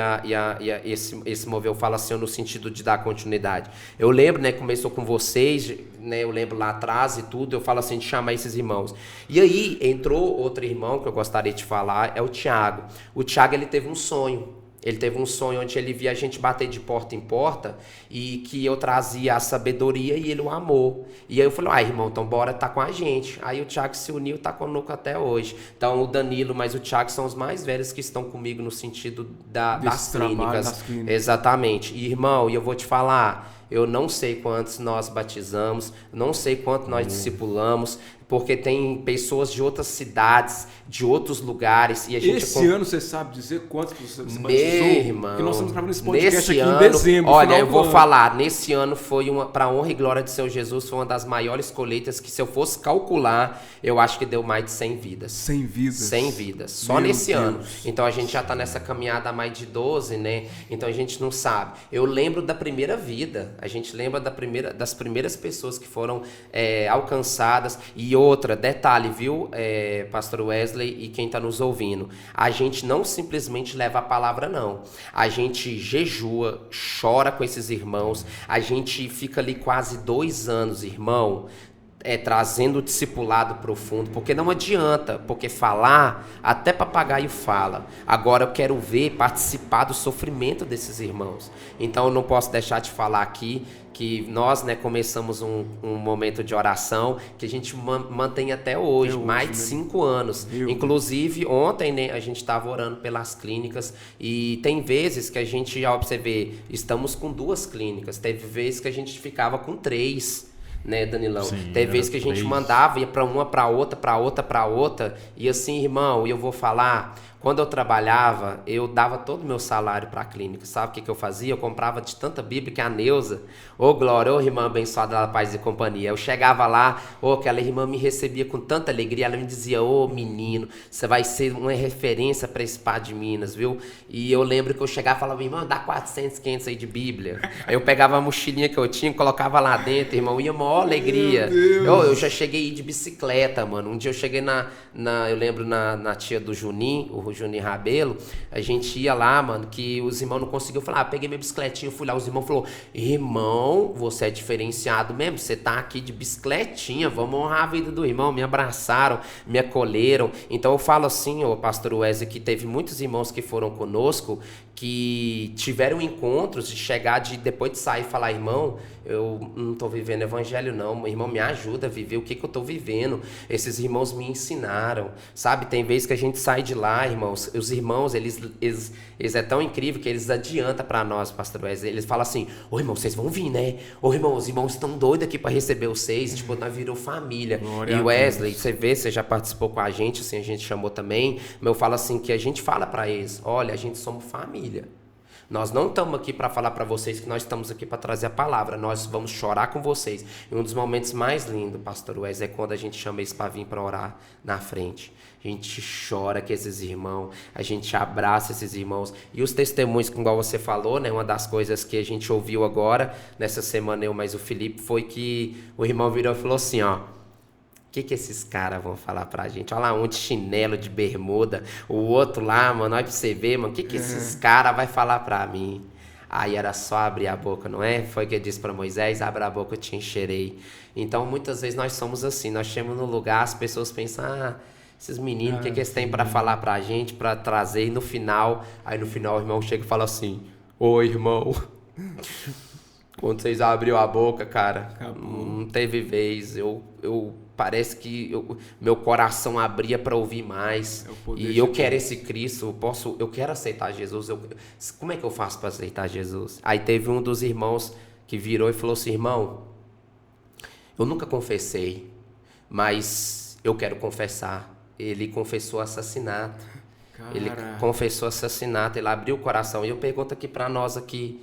esse mover, eu falo assim, no sentido de dar continuidade. Eu lembro, né, começou com vocês, né, eu lembro lá atrás e tudo, eu falo assim, de chamar esses irmãos. E aí, entrou outro irmão que eu gostaria de falar, é o Tiago. O Tiago, ele teve um sonho. Ele teve um sonho onde ele via a gente bater de porta em porta e que eu trazia a sabedoria e ele o amou. E aí eu falei, irmão, então bora tá com a gente. Aí o Thiago se uniu, tá conosco até hoje. Então o Danilo, mas o Thiago são os mais velhos que estão comigo no sentido das clínicas. Exatamente. E irmão, eu vou te falar, eu não sei quantos nós batizamos, não sei quanto nós discipulamos, porque tem pessoas de outras cidades, de outros lugares. E a gente esse ano você sabe dizer quantos você batizou? Irmão, porque nós estamos gravando esse podcast aqui ano, em dezembro. Olha, eu vou falar, nesse ano foi para honra e glória de seu Jesus, foi uma das maiores colheitas que se eu fosse calcular, eu acho que deu mais de 100 vidas. 100 vidas? 100 vidas, só nesse ano. Então a gente já está nessa caminhada há mais de 12, né? Então a gente não sabe. Eu lembro da primeira vida, a gente lembra das primeiras pessoas que foram alcançadas. E outra, detalhe, viu, Pastor Wesley e quem está nos ouvindo, a gente não simplesmente leva a palavra, não. A gente jejua, chora com esses irmãos, a gente fica ali quase 2 anos, irmão, trazendo o discipulado profundo, porque não adianta, porque falar, até papagaio fala. Agora eu quero ver, participar do sofrimento desses irmãos. Então eu não posso deixar de falar aqui que nós, né, começamos um momento de oração que a gente mantém até hoje, mais de 5 anos. Inclusive, ontem, né, a gente estava orando pelas clínicas e tem vezes que a gente, ó, pra você ver, estamos com 2 clínicas, teve vezes que a gente ficava com 3, né, Danilão? Sim, teve vezes que a gente mandava, ia para uma, para outra, e assim, irmão, eu vou falar, quando eu trabalhava, eu dava todo o meu salário para a clínica. Sabe o que eu fazia? Eu comprava de tanta Bíblia que a Neuza, Glória, irmã abençoada da Paz e Companhia. Eu chegava lá, aquela irmã me recebia com tanta alegria, ela me dizia, menino, você vai ser uma referência para esse Pá de Minas, viu? E eu lembro que eu chegava e falava, irmão, dá 400, 500 aí de Bíblia. Aí eu pegava a mochilinha que eu tinha, colocava lá dentro, irmão, ia maior alegria. Deus. Eu já cheguei de bicicleta, mano. Um dia eu cheguei eu lembro na tia do Juninho, o Juninho Rabelo, a gente ia lá, mano, que os irmãos não conseguiam falar. Peguei minha bicicletinha, fui lá, os irmãos falaram, irmão, você é diferenciado mesmo, você tá aqui de bicicletinha, vamos honrar a vida do irmão. Me abraçaram, me acolheram. Então eu falo assim, ô pastor Wesley, que teve muitos irmãos que foram conosco, que tiveram encontros de chegar, depois de sair e falar, irmão, eu não tô vivendo evangelho não, irmão, me ajuda a viver o que eu tô vivendo, esses irmãos me ensinaram, sabe, tem vezes que a gente sai de lá, irmãos, os irmãos, eles é tão incrível que eles adiantam pra nós, pastor Wesley, eles falam assim, ô irmão, vocês vão vir, né, ô irmão, os irmãos estão doidos aqui pra receber vocês, tipo, nós virou família. Glória E Wesley, você já participou com a gente, assim, a gente chamou também, mas eu falo assim, que a gente fala pra eles, olha, a gente somos família. Nós não estamos aqui para falar para vocês que nós estamos aqui para trazer a palavra. Nós vamos chorar com vocês. E um dos momentos mais lindos, pastor Wesley, é quando a gente chama eles para vir para orar na frente. A gente chora com esses irmãos, a gente abraça esses irmãos. E os testemunhos, igual você falou, né? Uma das coisas que a gente ouviu agora, nessa semana eu mais o Felipe, foi que o irmão virou e falou assim, ó, o que esses caras vão falar pra gente? Olha lá, um de chinelo, de bermuda, o outro lá, mano, olha pra você ver, mano, o que esses caras vão falar pra mim? Aí era só abrir a boca, não é? Foi o que ele disse pra Moisés, abre a boca, eu te encherei. Então, muitas vezes nós somos assim, nós chegamos no lugar, as pessoas pensam, esses meninos, o que eles têm pra falar pra gente, pra trazer, e no final o irmão chega e fala assim, ô irmão, quando vocês abriu a boca, cara, não teve vez, parece que meu coração abria para ouvir mais. E eu quero esse Cristo, eu quero aceitar Jesus. Como é que eu faço para aceitar Jesus? Aí teve um dos irmãos que virou e falou assim, irmão, eu nunca confessei, mas eu quero confessar. Ele confessou assassinato. Cara. Ele confessou assassinato, ele abriu o coração. E eu pergunto aqui para nós aqui,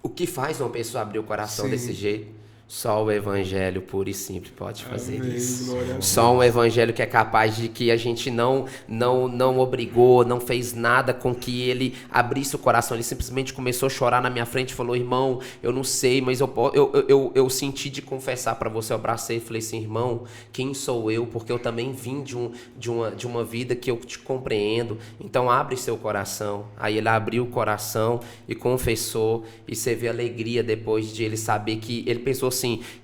o que faz uma pessoa abrir o coração desse jeito? Só o evangelho puro e simples pode fazer isso. Só um evangelho que é capaz de que a gente não obrigou, não fez nada com que ele abrisse o coração. Ele simplesmente começou a chorar na minha frente e falou, irmão, eu não sei, mas eu senti de confessar para você. Eu abracei e falei assim, irmão, quem sou eu? Porque eu também vim de uma vida que eu te compreendo. Então abre seu coração. Aí ele abriu o coração e confessou. E você vê a alegria depois de ele saber que ele pensou assim,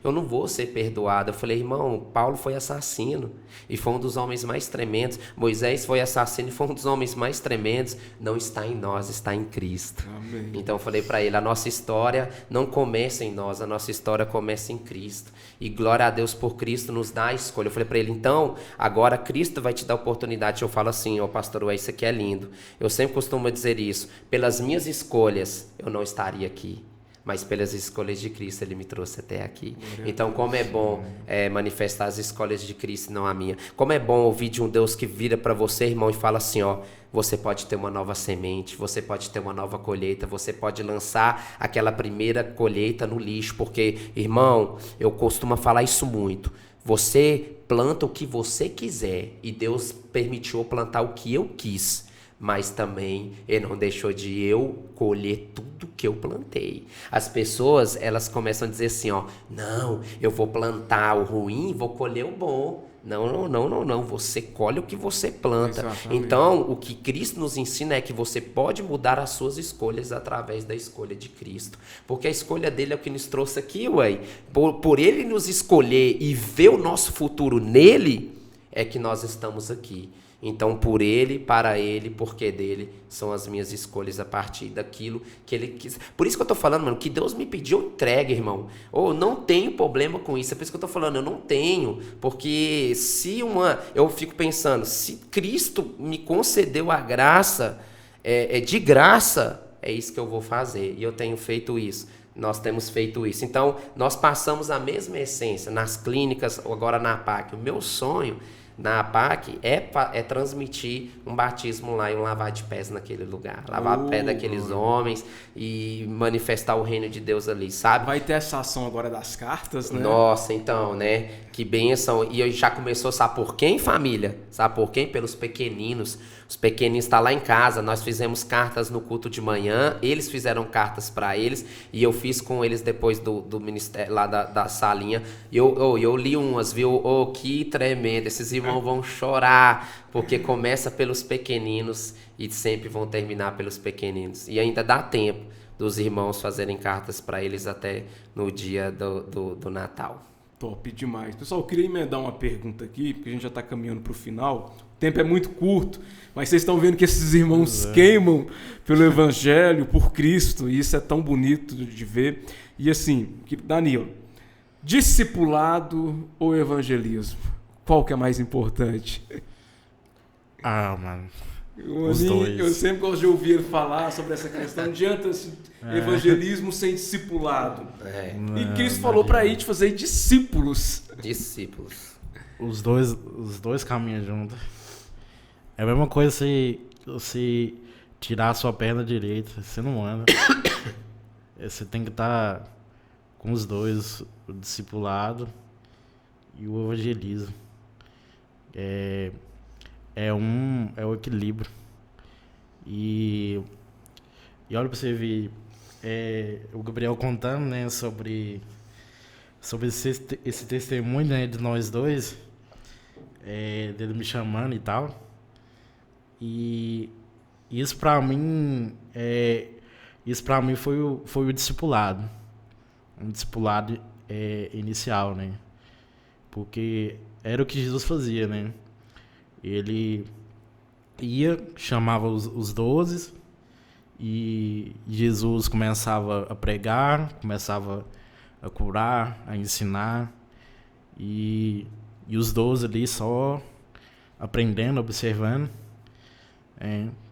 eu não vou ser perdoado. Eu falei, irmão, Paulo foi assassino e foi um dos homens mais tremendos. Moisés foi assassino e foi um dos homens mais tremendos. Não está em nós, está em Cristo. Amém. Então eu falei para ele, a nossa história não começa em nós, a nossa história começa em Cristo. E glória a Deus por Cristo nos dá a escolha. Eu falei para ele, então, agora Cristo vai te dar a oportunidade. Eu falo assim, ó, pastor, isso aqui é lindo. Eu sempre costumo dizer isso, pelas minhas escolhas eu não estaria aqui. Mas pelas escolhas de Cristo ele me trouxe até aqui. Então como é bom manifestar as escolhas de Cristo, não a minha. Como é bom ouvir de um Deus que vira para você, irmão, e fala assim, ó, você pode ter uma nova semente, você pode ter uma nova colheita, você pode lançar aquela primeira colheita no lixo, porque, irmão, eu costumo falar isso muito. Você planta o que você quiser e Deus permitiu plantar o que eu quis. Mas também ele não deixou de eu colher tudo que eu plantei. As pessoas, elas começam a dizer assim, ó, não, eu vou plantar o ruim e vou colher o bom. Não, você colhe o que você planta. Exatamente. Então, o que Cristo nos ensina é que você pode mudar as suas escolhas através da escolha de Cristo. Porque a escolha dele é o que nos trouxe aqui, ué. Por ele nos escolher e ver o nosso futuro nele, é que nós estamos aqui. Então, por ele, para ele, porque dele, são as minhas escolhas a partir daquilo que ele quis. Por isso que eu tô falando, mano, que Deus me pediu entrega, irmão. Não tenho problema com isso. É por isso que eu tô falando, eu não tenho. Porque eu fico pensando, se Cristo me concedeu a graça, de graça, é isso que eu vou fazer. E eu tenho feito isso. Nós temos feito isso. Então, nós passamos a mesma essência nas clínicas, ou agora na PAC. O meu sonho, na APAC é transmitir um batismo lá e um lavar de pés naquele lugar. Lavar o pé daqueles homens e manifestar o reino de Deus ali, sabe? Vai ter essa ação agora das cartas, né? Nossa, então, né? Que bênção. E já começou, sabe por quem, família? Sabe por quem? Pelos pequeninos. Os pequeninos estão lá em casa. Nós fizemos cartas no culto de manhã. Eles fizeram cartas para eles. E eu fiz com eles depois do ministério, lá da salinha. E eu li umas, viu? Oh, que tremendo. Esses irmãos vão chorar. Porque começa pelos pequeninos e sempre vão terminar pelos pequeninos. E ainda dá tempo dos irmãos fazerem cartas para eles até no dia do Natal. Top demais. Pessoal, eu queria emendar uma pergunta aqui, porque a gente já está caminhando para o final. O tempo é muito curto, mas vocês estão vendo que esses irmãos queimam pelo Evangelho, por Cristo, e isso é tão bonito de ver. E assim, Danilo, discipulado ou evangelismo? Qual que é mais importante? Mano. Eu sempre gosto de ouvir ele falar sobre essa questão. Não adianta evangelismo sem discipulado. E Cristo falou para ir fazer discípulos. Discípulos. Os dois caminham juntos. É a mesma coisa se você tirar a sua perna direita. Você não anda. Você tem que estar com os dois, o discipulado e o evangelismo. É o equilíbrio. E olha pra você ver, o Gabriel contando, né, sobre esse testemunho, né, de nós dois, dele me chamando e tal. E isso pra mim foi o discipulado. Um discipulado inicial, né? Porque era o que Jesus fazia, né? Ele chamava os 12 e Jesus começava a pregar, começava a curar, a ensinar e os 12 ali só aprendendo, observando,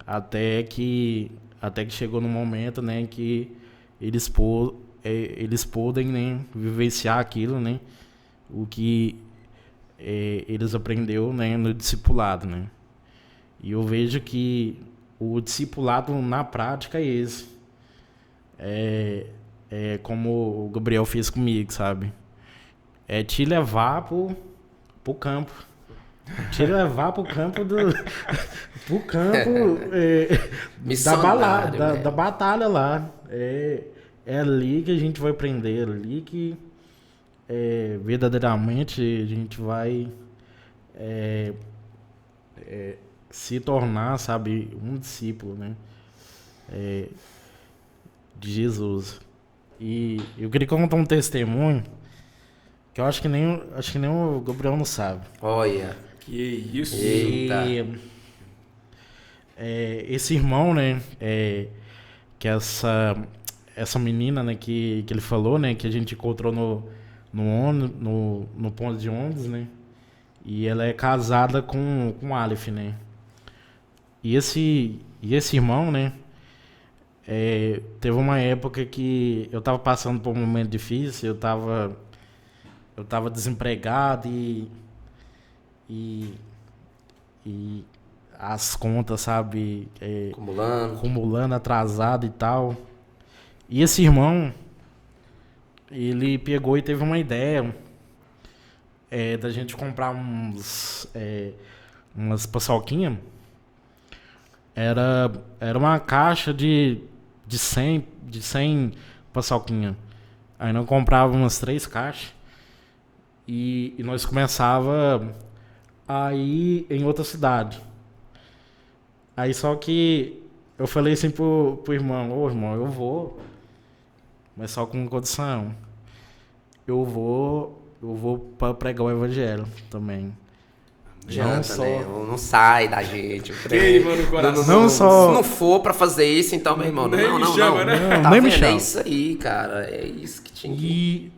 até que chegou no momento, né, que eles podem, né, vivenciar aquilo, né, o que eles aprenderam, né, no discipulado, né? E eu vejo que o discipulado na prática é esse. É como o Gabriel fez comigo, sabe? É te levar pro campo. Te levar pro campo da batalha lá. É ali que a gente vai aprender, ali que verdadeiramente a gente vai se tornar, sabe, um discípulo, né, de Jesus. E eu queria contar um testemunho que eu acho que nem o Gabriel não sabe. Olha, que isso! Eita. Esse irmão, né, que essa menina, né, que ele falou, né, que a gente encontrou no ponto de ônibus, né? E ela é casada com o Aleph, né? E esse irmão, né? Teve uma época que eu tava passando por um momento difícil, eu tava desempregado e as contas, sabe? Acumulando, atrasado e tal. E esse irmão, ele pegou e teve uma ideia da gente comprar umas paçoquinhas. Era uma caixa de 100 paçoquinhas. Aí nós comprava umas 3 caixas e nós começava a ir em outra cidade. Aí só que eu falei assim pro irmão: ô irmão, eu vou, mas só com uma condição. Eu vou para pregar o evangelho também. Adianta, né? Não sai da gente. Queima no coração. Não só... Se não for pra fazer isso, então, meu irmão, nem me chama, né? Tá nem vendo? me chama. É isso aí, cara. É isso que tinha que...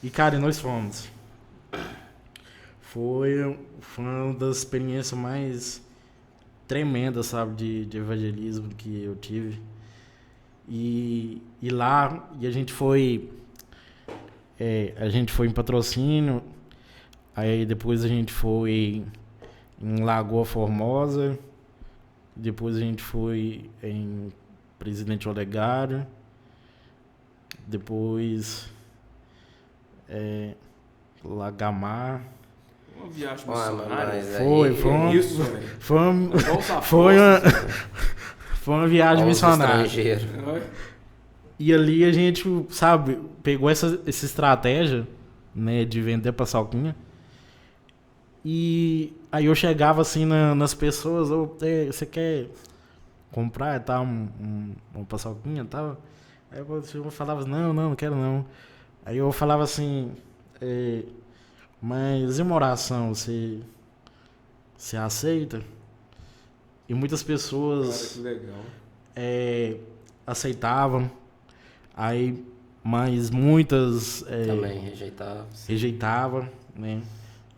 E cara, nós fomos. Foi uma das experiências mais tremendas, sabe, de evangelismo que eu tive. E lá, a gente foi em Patrocínio, aí depois a gente foi em Lagoa Formosa. Depois a gente foi em Presidente Olegário. Depois Lagamar. Uma viagem missionária. Foi uma viagem missionária. Estrangeiro. E ali a gente, sabe, pegou essa estratégia, né, de vender paçoquinha. E aí eu chegava assim nas pessoas, você quer comprar, tá, uma paçoquinha e tal? Aí eu falava, não quero não. Aí eu falava assim, mas e uma oração, você aceita? E muitas pessoas, cara, que legal. aceitavam, aí, mas muitas também rejeitavam, né?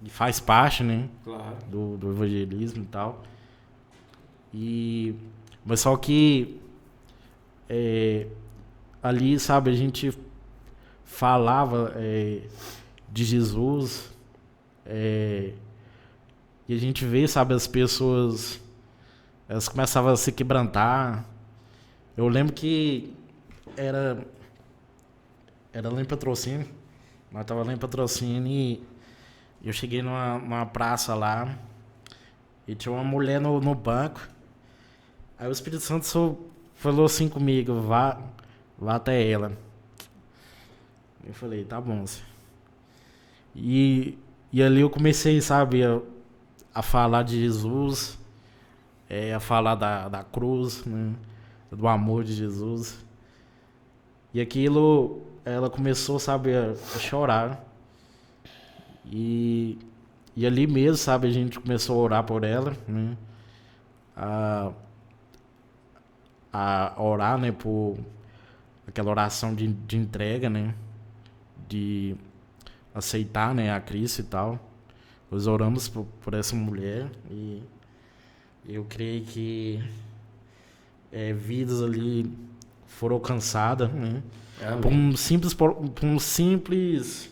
E faz parte, né? Claro. Do evangelismo e tal. Mas só que ali, sabe, a gente falava de Jesus, e a gente vê, sabe, as pessoas, elas começavam a se quebrantar. Eu lembro que era lá em Patrocínio, nós tava lá em Patrocínio e eu cheguei numa praça lá e tinha uma mulher no banco. Aí o Espírito Santo falou assim comigo, vá até ela. Eu falei, tá bom. E ali eu comecei, sabe, a falar de Jesus, a falar da cruz, né, do amor de Jesus. E aquilo, ela começou, sabe, a chorar. E ali mesmo, sabe, a gente começou a orar por ela, né? A orar, né, por aquela oração de entrega, né? De aceitar, né, a Cristo e tal. Nós oramos por essa mulher e eu creio que vidas ali foram alcançadas, né? Por um simples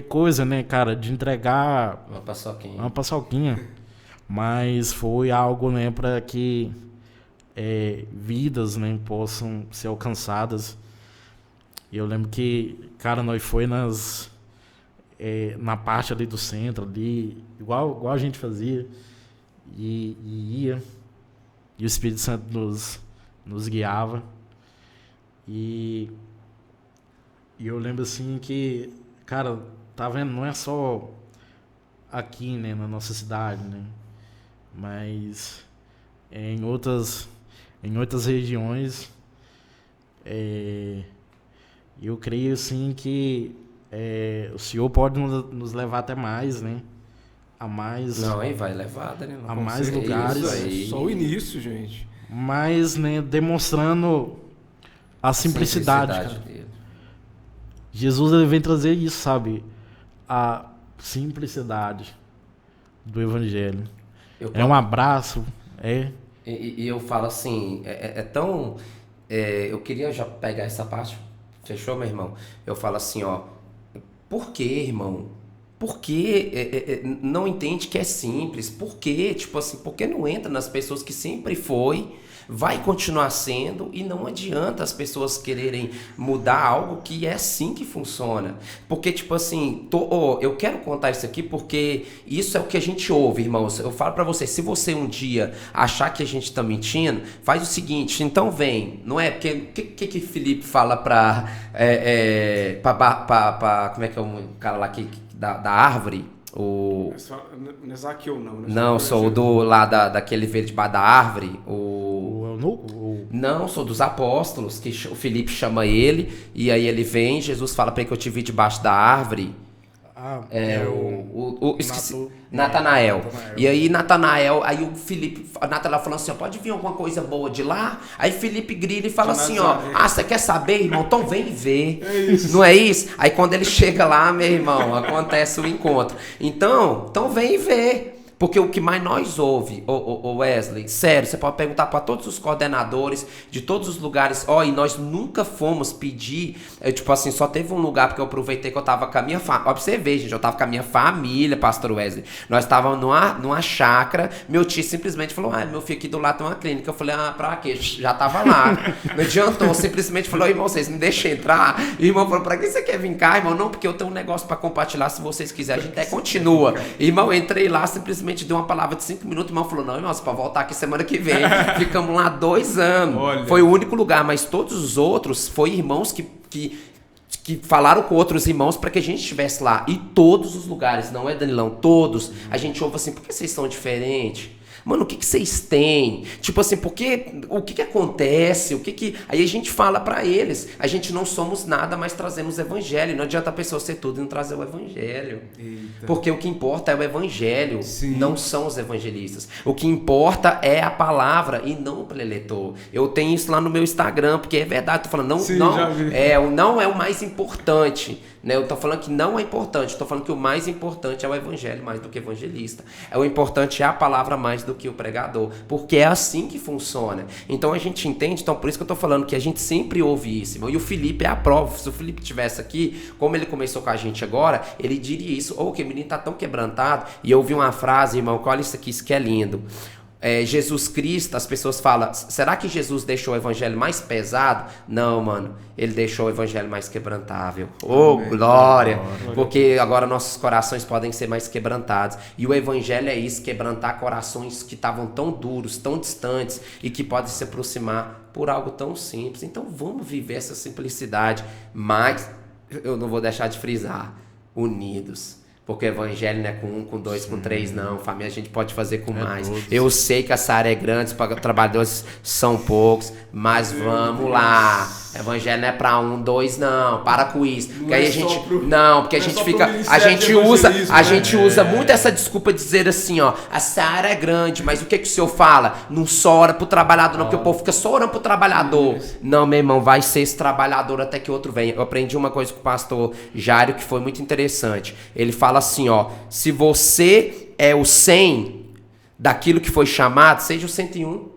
coisa, né, cara, de entregar uma paçoquinha. Mas foi algo, né, para que vidas, né, possam ser alcançadas. E eu lembro que, cara, nós foi na parte ali do centro, ali, igual a gente fazia, e ia, e o Espírito Santo nos guiava. E eu lembro assim que, cara, tá vendo, não é só aqui, né, na nossa cidade, né, mas em outras regiões. Eu creio assim que o Senhor pode nos levar até mais, né, a mais. Não, aí vai levar, Danilo. A mais lugares. Só o início, gente. Mas, né, demonstrando a simplicidade, cara. Dele. Jesus, ele vem trazer isso, sabe? A simplicidade do Evangelho. Um abraço. E eu falo assim, tão... eu queria já pegar essa parte. Fechou, meu irmão? Eu falo assim, ó. Por que, irmão? Por que não entende que é simples? Por que? Tipo assim, por que não entra nas pessoas que sempre foi, vai continuar sendo, e não adianta as pessoas quererem mudar algo que é assim que funciona. Porque, tipo assim, eu quero contar isso aqui porque isso é o que a gente ouve, irmãos. Eu falo pra você, se você um dia achar que a gente tá mentindo, faz o seguinte, então vem, não é? Porque o que Felipe fala pra como é que é o cara lá da árvore? Não é Zaqueu, não. Não, sou do lá daquele verde debaixo da árvore. Não, sou dos apóstolos, que o Felipe chama ele, e aí ele vem, Jesus fala pra ele que eu te vi debaixo da árvore. Esqueci. Natanael. E aí Natanael, aí o Felipe, Natanael falando assim, ó, pode vir alguma coisa boa de lá? Aí Felipe grita e fala assim, ó, você quer saber, irmão? Então vem ver. Não é isso? Aí quando ele chega lá, meu irmão, acontece o encontro. Então vem ver. Porque o que mais nós ouve, o Wesley, sério, você pode perguntar para todos os coordenadores de todos os lugares, e nós nunca fomos pedir, tipo assim, só teve um lugar porque eu aproveitei que eu tava com a minha família, ó, pra você ver, gente, eu tava com a minha família, pastor Wesley, nós estávamos numa chácara, meu tio simplesmente falou, meu filho, aqui do lado tem uma clínica, eu falei, pra quê? Já tava lá, não adiantou, simplesmente falou, irmão, vocês me deixam entrar, e o irmão falou, pra que você quer vir cá, irmão? Não, porque eu tenho um negócio pra compartilhar, se vocês quiserem, a gente até continua, irmão, eu entrei lá, simplesmente deu uma palavra de 5 minutos, o irmão falou, não, irmão, você pode voltar aqui semana que vem. Ficamos lá 2 anos. Olha. Foi o único lugar, mas todos os outros foi irmãos que falaram com outros irmãos para que a gente estivesse lá. E todos os lugares, não é, Danilão? Todos. A gente ouve assim, por que vocês são diferentes? Mano, o que vocês têm? Tipo assim, o que acontece? Aí a gente fala pra eles. A gente não somos nada, mas trazemos evangelho. Não adianta a pessoa ser tudo e não trazer o evangelho. Eita. Porque o que importa é o evangelho. Sim. Não são os evangelistas. O que importa é a palavra e não o preletor. Eu tenho isso lá no meu Instagram, porque é verdade. Tô falando, não é o mais importante. Né? Eu tô falando que não é importante. Tô falando que o mais importante é o evangelho mais do que o evangelista. O importante é a palavra mais do que o pregador, porque é assim que funciona. Então a gente entende, então por isso que eu tô falando que a gente sempre ouve isso, irmão. E o Felipe é a prova. Se o Felipe estivesse aqui, como ele começou com a gente agora, ele diria isso, que o menino tá tão quebrantado. E eu ouvi uma frase, irmão, que olha isso aqui, isso que é lindo. Jesus Cristo, as pessoas falam, será que Jesus deixou o evangelho mais pesado? Não, mano, ele deixou o evangelho mais quebrantável. Glória! Porque agora nossos corações podem ser mais quebrantados. E o evangelho é isso, quebrantar corações que estavam tão duros, tão distantes e que podem se aproximar por algo tão simples. Então vamos viver essa simplicidade, mas eu não vou deixar de frisar, unidos. Porque o evangelho não é com 1, com 2, com 3, não. Família, a gente pode fazer com mais. Todos. Eu sei que essa área é grande, os trabalhadores são poucos, mas vamos lá. O evangelho não é para 1, 2, não. Para com isso. Porque aí a gente. Não, porque a gente fica. A gente usa muito essa desculpa de dizer assim, essa área é grande, mas o que o senhor fala? Não só ora pro trabalhador, não, porque o povo fica só orando pro trabalhador. Não, meu irmão, vai ser esse trabalhador até que outro venha. Eu aprendi uma coisa com o pastor Jário que foi muito interessante. Ele fala assim, se você é o 100 daquilo que foi chamado, seja o 101.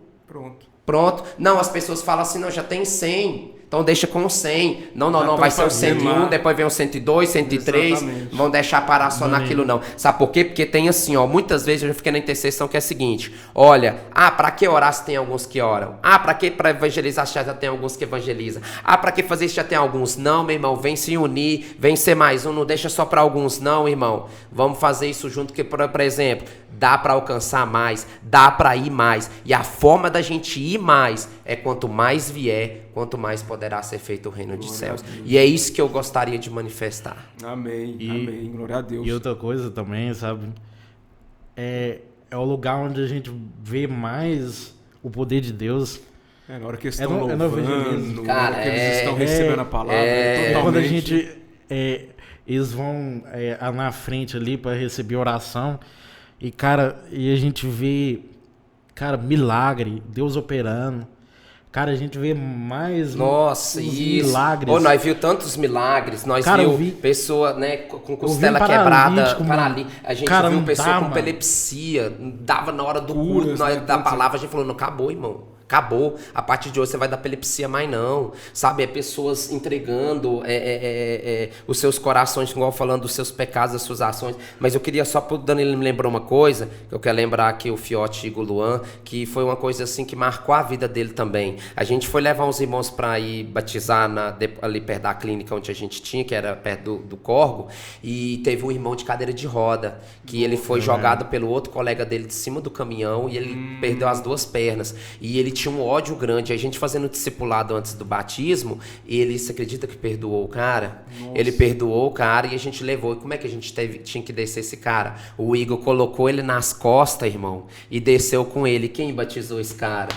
Pronto. Não, as pessoas falam assim, não, já tem 100. Então deixa com 100. Não, vai ser o 101, lá. Depois vem o 102, 103. Exatamente. Vão deixar parar só naquilo não. Sabe por quê? Porque tem assim, muitas vezes eu já fiquei na intercessão que é a seguinte. Olha, pra que orar se tem alguns que oram? Pra que pra evangelizar já tem alguns que evangelizam? Pra que fazer isso já tem alguns? Não, meu irmão, vem se unir, vem ser mais um, não deixa só pra alguns não, irmão. Vamos fazer isso junto, que por exemplo, dá pra alcançar mais, dá pra ir mais. E a forma da gente ir mais é quanto mais vier, quanto mais poderá ser feito o reino dos céus. E é isso que eu gostaria de manifestar. Amém, amém, glória a Deus. E outra coisa também, sabe? É o lugar onde a gente vê mais o poder de Deus. Na hora que eles estão louvando, na hora que eles estão recebendo a palavra. Quando a gente... eles vão na frente ali para receber oração. E, cara, a gente vê, milagre, Deus operando. Cara, a gente vê mais milagres. Nós viu tantos milagres. Nós viu pessoa, né, com costela quebrada. A gente viu pessoa com epilepsia. Dava na hora do culto, na hora da palavra. A gente falou, não, acabou, irmão. Acabou. A partir de hoje você vai dar epilepsia mais não. Sabe? É pessoas entregando os seus corações, igual falando dos seus pecados, das suas ações. Mas eu queria só, pro Danilo me lembrou uma coisa, que eu quero lembrar aqui o Fiote Igor Luan, que foi uma coisa assim que marcou a vida dele também. A gente foi levar uns irmãos para ir batizar ali perto da clínica onde a gente tinha, que era perto do Corgo, e teve um irmão de cadeira de roda, que ele foi jogado pelo outro colega dele de cima do caminhão e ele perdeu as 2 pernas. E ele tinha um ódio grande. A gente fazendo discipulado antes do batismo, você acredita que perdoou o cara? Nossa. Ele perdoou o cara e a gente levou. E como é que a gente tinha que descer esse cara? O Igor colocou ele nas costas, irmão, e desceu com ele. Quem batizou esse cara?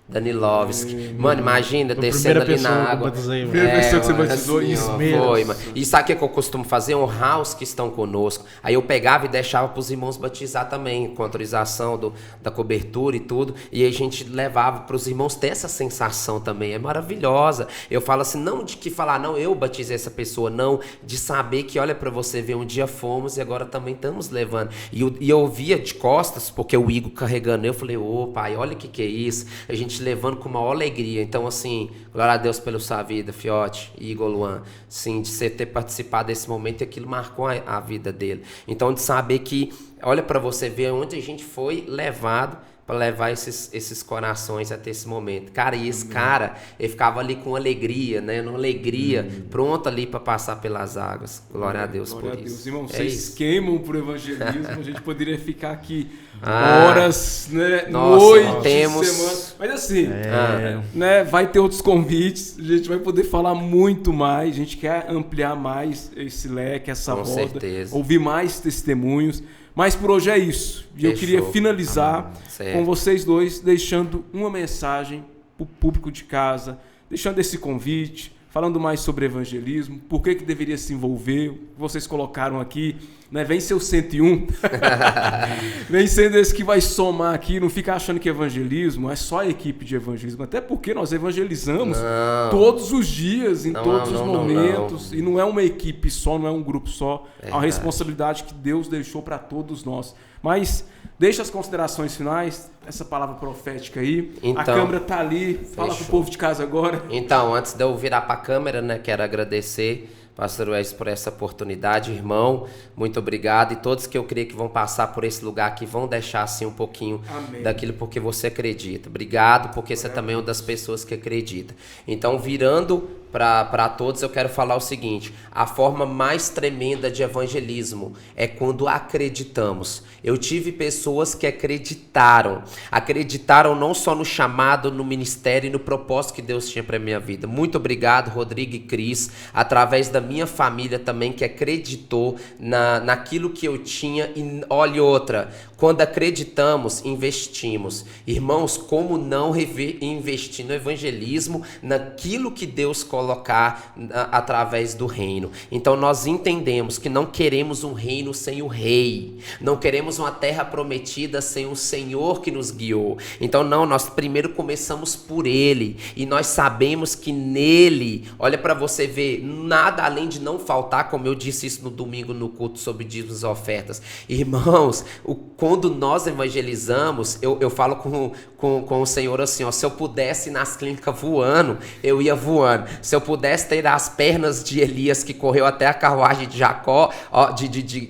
Danilovski. Mano, imagina, descendo ali na água. Primeira pessoa que você batizou, assim, isso mesmo. Foi, mano. E sabe o que eu costumo fazer? Honrar os que estão conosco. Aí eu pegava e deixava pros irmãos batizar também, com autorização da cobertura e tudo. E aí a gente levava pros irmãos ter essa sensação também. É maravilhosa. Eu falo assim, não de que falar, não, eu batizei essa pessoa, não. De saber que, olha pra você ver, um dia fomos e agora também estamos levando. E eu via de costas, porque o Igor carregando, eu falei, ô pai, olha o que é isso. A gente levando com uma alegria. Então, assim, glória a Deus pela sua vida, Fiote, Igor, Luan, sim, de você ter participado desse momento e aquilo marcou a vida dele. Então, de saber que, olha para você ver onde a gente foi levado para levar esses corações até esse momento. Cara, e esse cara, ele ficava ali com alegria, né? Uma alegria, pronto ali para passar pelas águas. Glória a Deus por isso. Irmão, vocês queimam por evangelismo, a gente poderia ficar aqui horas, né? Noites, semanas. Mas assim, né? Vai ter outros convites, a gente vai poder falar muito mais, a gente quer ampliar mais esse leque, essa roda, certeza. Ouvir mais testemunhos. Mas por hoje é isso. E eu queria finalizar com vocês dois, deixando uma mensagem para o público de casa, deixando esse convite, falando mais sobre evangelismo, por que deveria se envolver, o que vocês colocaram aqui, né? Vem ser o 101, vem sendo esse que vai somar aqui, não fica achando que evangelismo é só a equipe de evangelismo, até porque nós evangelizamos todos os dias, em todos os momentos, e não é uma equipe só, não é um grupo só, é uma responsabilidade que Deus deixou para todos nós. Mas deixa as considerações finais, essa palavra profética aí. Então, a câmera tá ali, fala pro povo de casa agora. Então, antes de eu virar para a câmera, né, quero agradecer, Pastor Wes, por essa oportunidade, irmão, muito obrigado, e todos que eu creio que vão passar por esse lugar aqui vão deixar assim um pouquinho daquilo porque você acredita. Obrigado, porque você também é uma das pessoas que acredita. Então, virando para todos, eu quero falar o seguinte: a forma mais tremenda de evangelismo é quando acreditamos. Eu tive pessoas que acreditaram não só no chamado, no ministério e no propósito que Deus tinha para minha vida. Muito obrigado, Rodrigo e Cris, através da minha família também, que acreditou naquilo que eu tinha. E olha outra, quando acreditamos, investimos. Irmãos, como não investir no evangelismo, naquilo que Deus colocar através do reino? Então nós entendemos que não queremos um reino sem o rei, não queremos uma terra prometida sem o Senhor que nos guiou. Então não, nós primeiro começamos por Ele, e nós sabemos que nele, olha para você ver, nada além de não faltar, como eu disse isso no domingo no culto sobre dízimos e ofertas. Irmãos, quando nós evangelizamos, eu falo com o Senhor assim, ó, se eu pudesse ir nas clínicas voando, eu ia voando. Se eu pudesse ter as pernas de Elias, que correu até a carruagem de Jacó,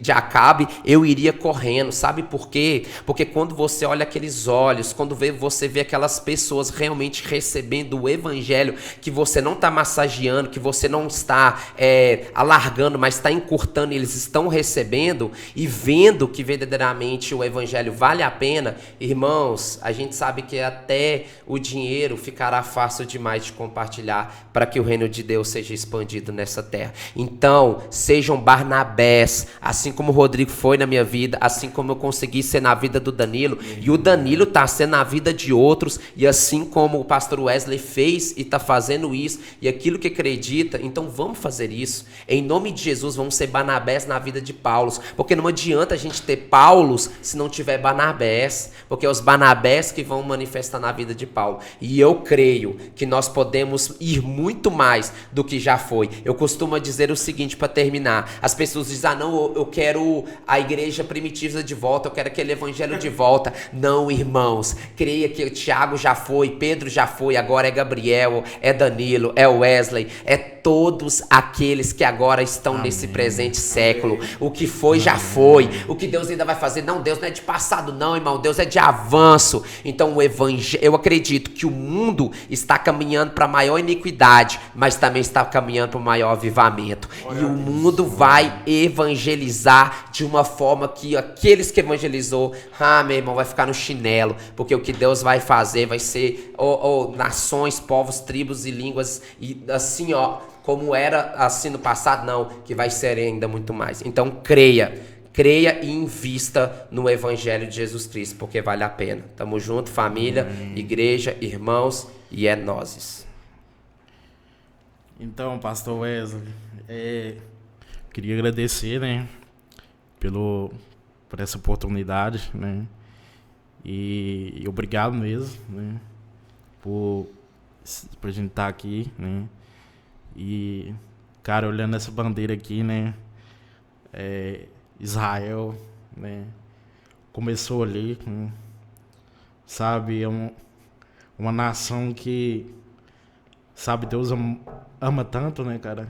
de Acabe, eu iria correndo. Sabe por quê? Porque quando você olha aqueles olhos, quando você vê aquelas pessoas realmente recebendo o evangelho, que você não está massageando, que você não está alargando, mas está encurtando, e eles estão recebendo e vendo que verdadeiramente o evangelho vale a pena, irmãos, a gente sabe que até o dinheiro ficará fácil demais de compartilhar para que o reino de Deus seja expandido nessa terra. Então, sejam Barnabés, assim como o Rodrigo foi na minha vida, assim como eu consegui ser na vida do Danilo, e o Danilo está sendo na vida de outros, e assim como o pastor Wesley fez e está fazendo isso, e aquilo que acredita, então vamos fazer isso. Em nome de Jesus, vamos ser Barnabés na vida de Paulos, porque não adianta a gente ter Paulos se não tiver Barnabés, porque é os Barnabés que vão manifestar na vida de Paulo. E eu creio que nós podemos ir muito mais do que já foi. Eu costumo dizer o seguinte para terminar: as pessoas dizem, não, eu quero a igreja primitiva de volta, eu quero aquele evangelho de volta. Não, irmãos, creia que o Tiago já foi, Pedro já foi, agora é Gabriel, é Danilo, é Wesley, é todos aqueles que agora estão nesse presente século. O que foi, já foi. O que Deus ainda vai fazer, não, Deus não é de passado não, irmão, Deus é de avanço. Então o evangelho, eu acredito que o mundo está caminhando para maior iniquidade, mas também está caminhando para o maior avivamento. E o mundo vai evangelizar de uma forma que aqueles que evangelizou, meu irmão, vai ficar no chinelo, porque o que Deus vai fazer vai ser nações, povos, tribos e línguas, e assim, como era assim no passado, não, que vai ser ainda muito mais. Então creia creia e invista no Evangelho de Jesus Cristo, porque vale a pena. Tamo junto, família, igreja, irmãos, e é nozes. Então, pastor Wesley, queria agradecer, né, por essa oportunidade, né, e obrigado mesmo, né, por a gente estar aqui, né, e, cara, olhando essa bandeira aqui, né, Israel, né, começou ali, né, sabe, é uma nação que, sabe, Deus ama tanto, né, cara,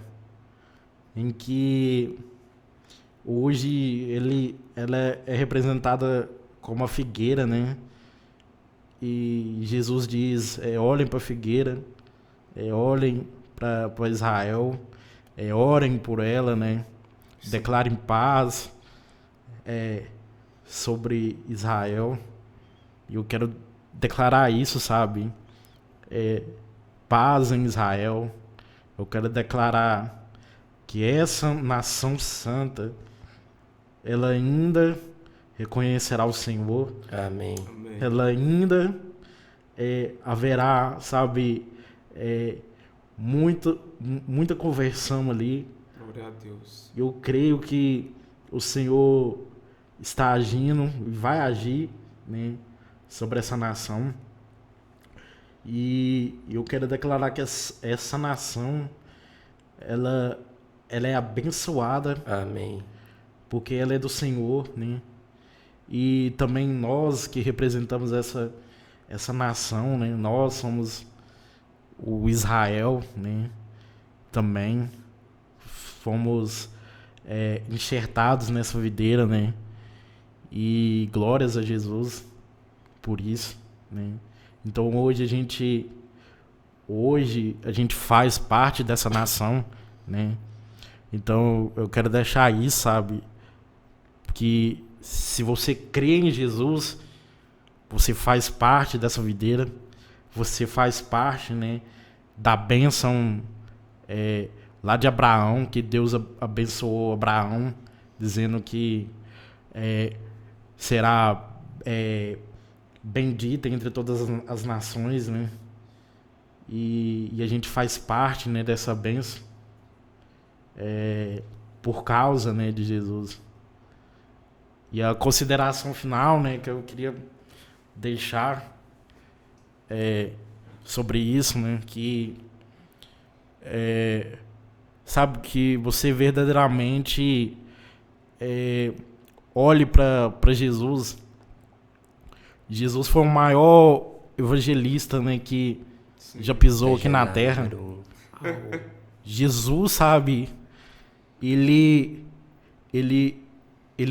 em que hoje ela é representada como a figueira, né, e Jesus diz, olhem para a figueira, olhem para Israel, orem por ela, né, declarem paz sobre Israel. E eu quero declarar isso, sabe? Paz em Israel. Eu quero declarar que essa nação santa, ela ainda reconhecerá o Senhor. Amém. Ela ainda haverá, sabe, muita conversão ali. Glória a Deus. Eu creio que o Senhor está agindo e vai agir, né, sobre essa nação. E eu quero declarar que essa nação, ela é abençoada. Amém. Porque ela é do Senhor, né? E também nós que representamos essa nação, né? Nós somos o Israel, né? Também fomos enxertados nessa videira, né? E glórias a Jesus por isso, né? Então hoje a gente faz parte dessa nação, né? Então eu quero deixar isso, sabe? Que se você crê em Jesus, você faz parte dessa videira, você faz parte, né, da bênção lá de Abraão, que Deus abençoou Abraão, dizendo que será bendita entre todas as nações, né? E a gente faz parte, né, dessa bênção por causa, né, de Jesus. E a consideração final, né, que eu queria deixar sobre isso, né, que sabe, que você verdadeiramente olhe para Jesus. Jesus foi o maior evangelista, né, que já pisou aqui na terra. Jesus, sabe, ele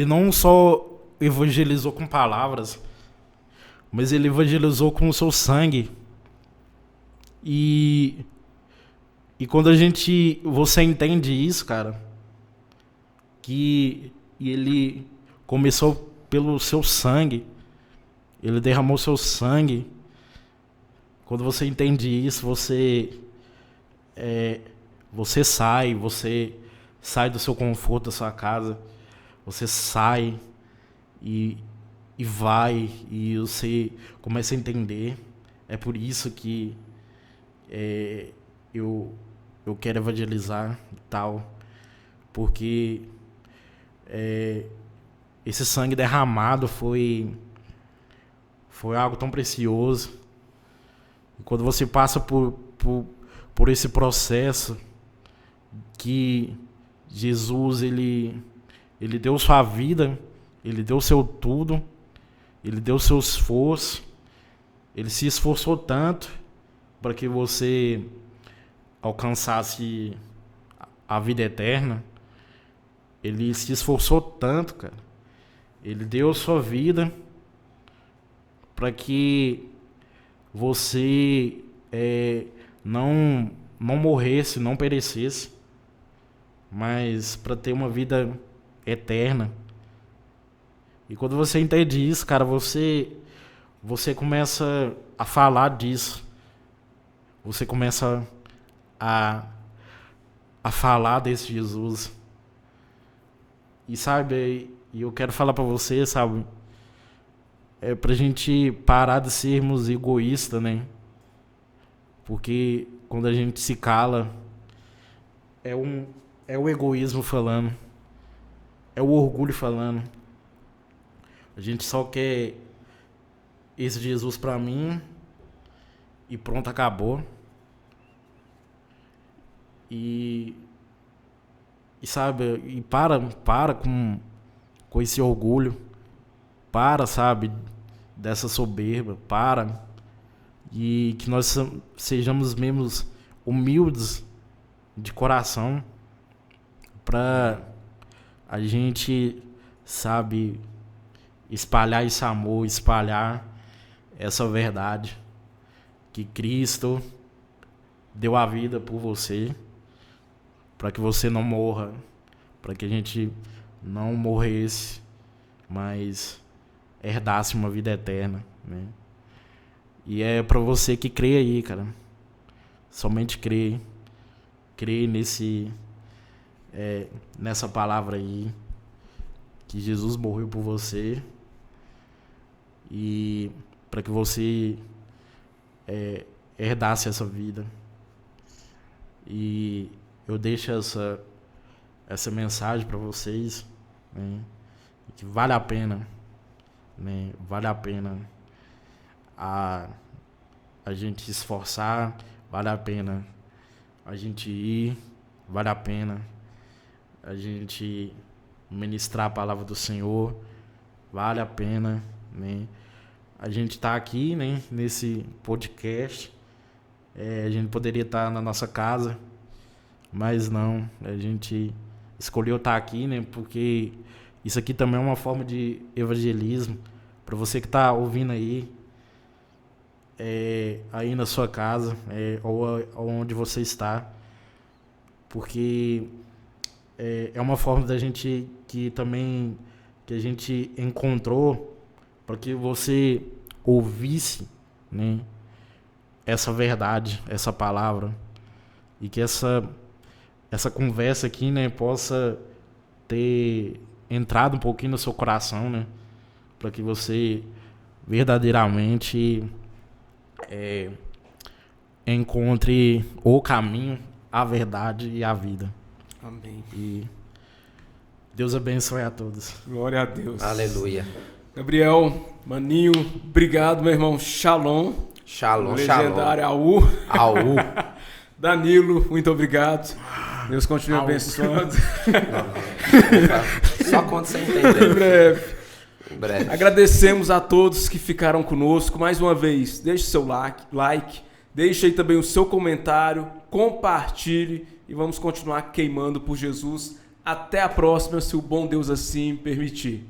não só evangelizou com palavras, mas ele evangelizou com o seu sangue. E quando você entende isso, cara, que ele começou pelo seu sangue, ele derramou seu sangue. Quando você entende isso, você sai do seu conforto, da sua casa, você sai e vai, e você começa a entender. É por isso que eu quero evangelizar e tal, porque esse sangue derramado foi algo tão precioso. E quando você passa por esse processo, que Jesus ele deu sua vida, ele deu seu tudo, ele deu seu esforço, ele se esforçou tanto para que você alcançasse a vida eterna. Ele se esforçou tanto, cara. Ele deu sua vida para que você não morresse, não perecesse, mas para ter uma vida eterna. E quando você entende isso, cara, você começa a falar disso. Você começa a falar desse Jesus. E sabe, eu quero falar pra você, sabe? É pra gente parar de sermos egoístas, né? Porque quando a gente se cala, é o egoísmo falando. É o orgulho falando. A gente só quer esse Jesus pra mim e pronto, acabou. E sabe, e para com esse orgulho. Para, sabe, dessa soberba. Para. E que nós sejamos mesmo humildes de coração pra a gente, sabe, espalhar esse amor, espalhar essa verdade que Cristo deu a vida por você, para que você não morra, para que a gente não morresse, mas herdasse uma vida eterna, né? E é para você que crê aí, cara. Somente crê nessa palavra aí, que Jesus morreu por você, e para que você herdasse essa vida. E eu deixo essa mensagem para vocês, né, que vale a pena, né, vale a pena a gente se esforçar, vale a pena a gente ir, vale a pena a gente ministrar a palavra do Senhor, vale a pena, né? A gente tá aqui, né, nesse podcast. A gente poderia estar na nossa casa, mas não, a gente escolheu estar aqui, né, porque isso aqui também é uma forma de evangelismo para você que tá ouvindo aí na sua casa, ou onde você está, porque é uma forma da gente que a gente encontrou para que você ouvisse, né, essa verdade, essa palavra, e que essa conversa aqui, né, possa ter entrado um pouquinho no seu coração, né, para que você verdadeiramente encontre o caminho, a verdade e a vida. Amém. E Deus abençoe a todos. Glória a Deus. Aleluia. Gabriel, maninho, obrigado, meu irmão. Shalom. Shalom, legendário shalom. AU. AU. Danilo, muito obrigado. Deus continue abençoando. Só quando você entender. Em breve. Em breve. Agradecemos a todos que ficaram conosco. Mais uma vez, deixe seu like, deixe aí também o seu comentário, compartilhe e vamos continuar queimando por Jesus. Até a próxima, se o bom Deus assim permitir.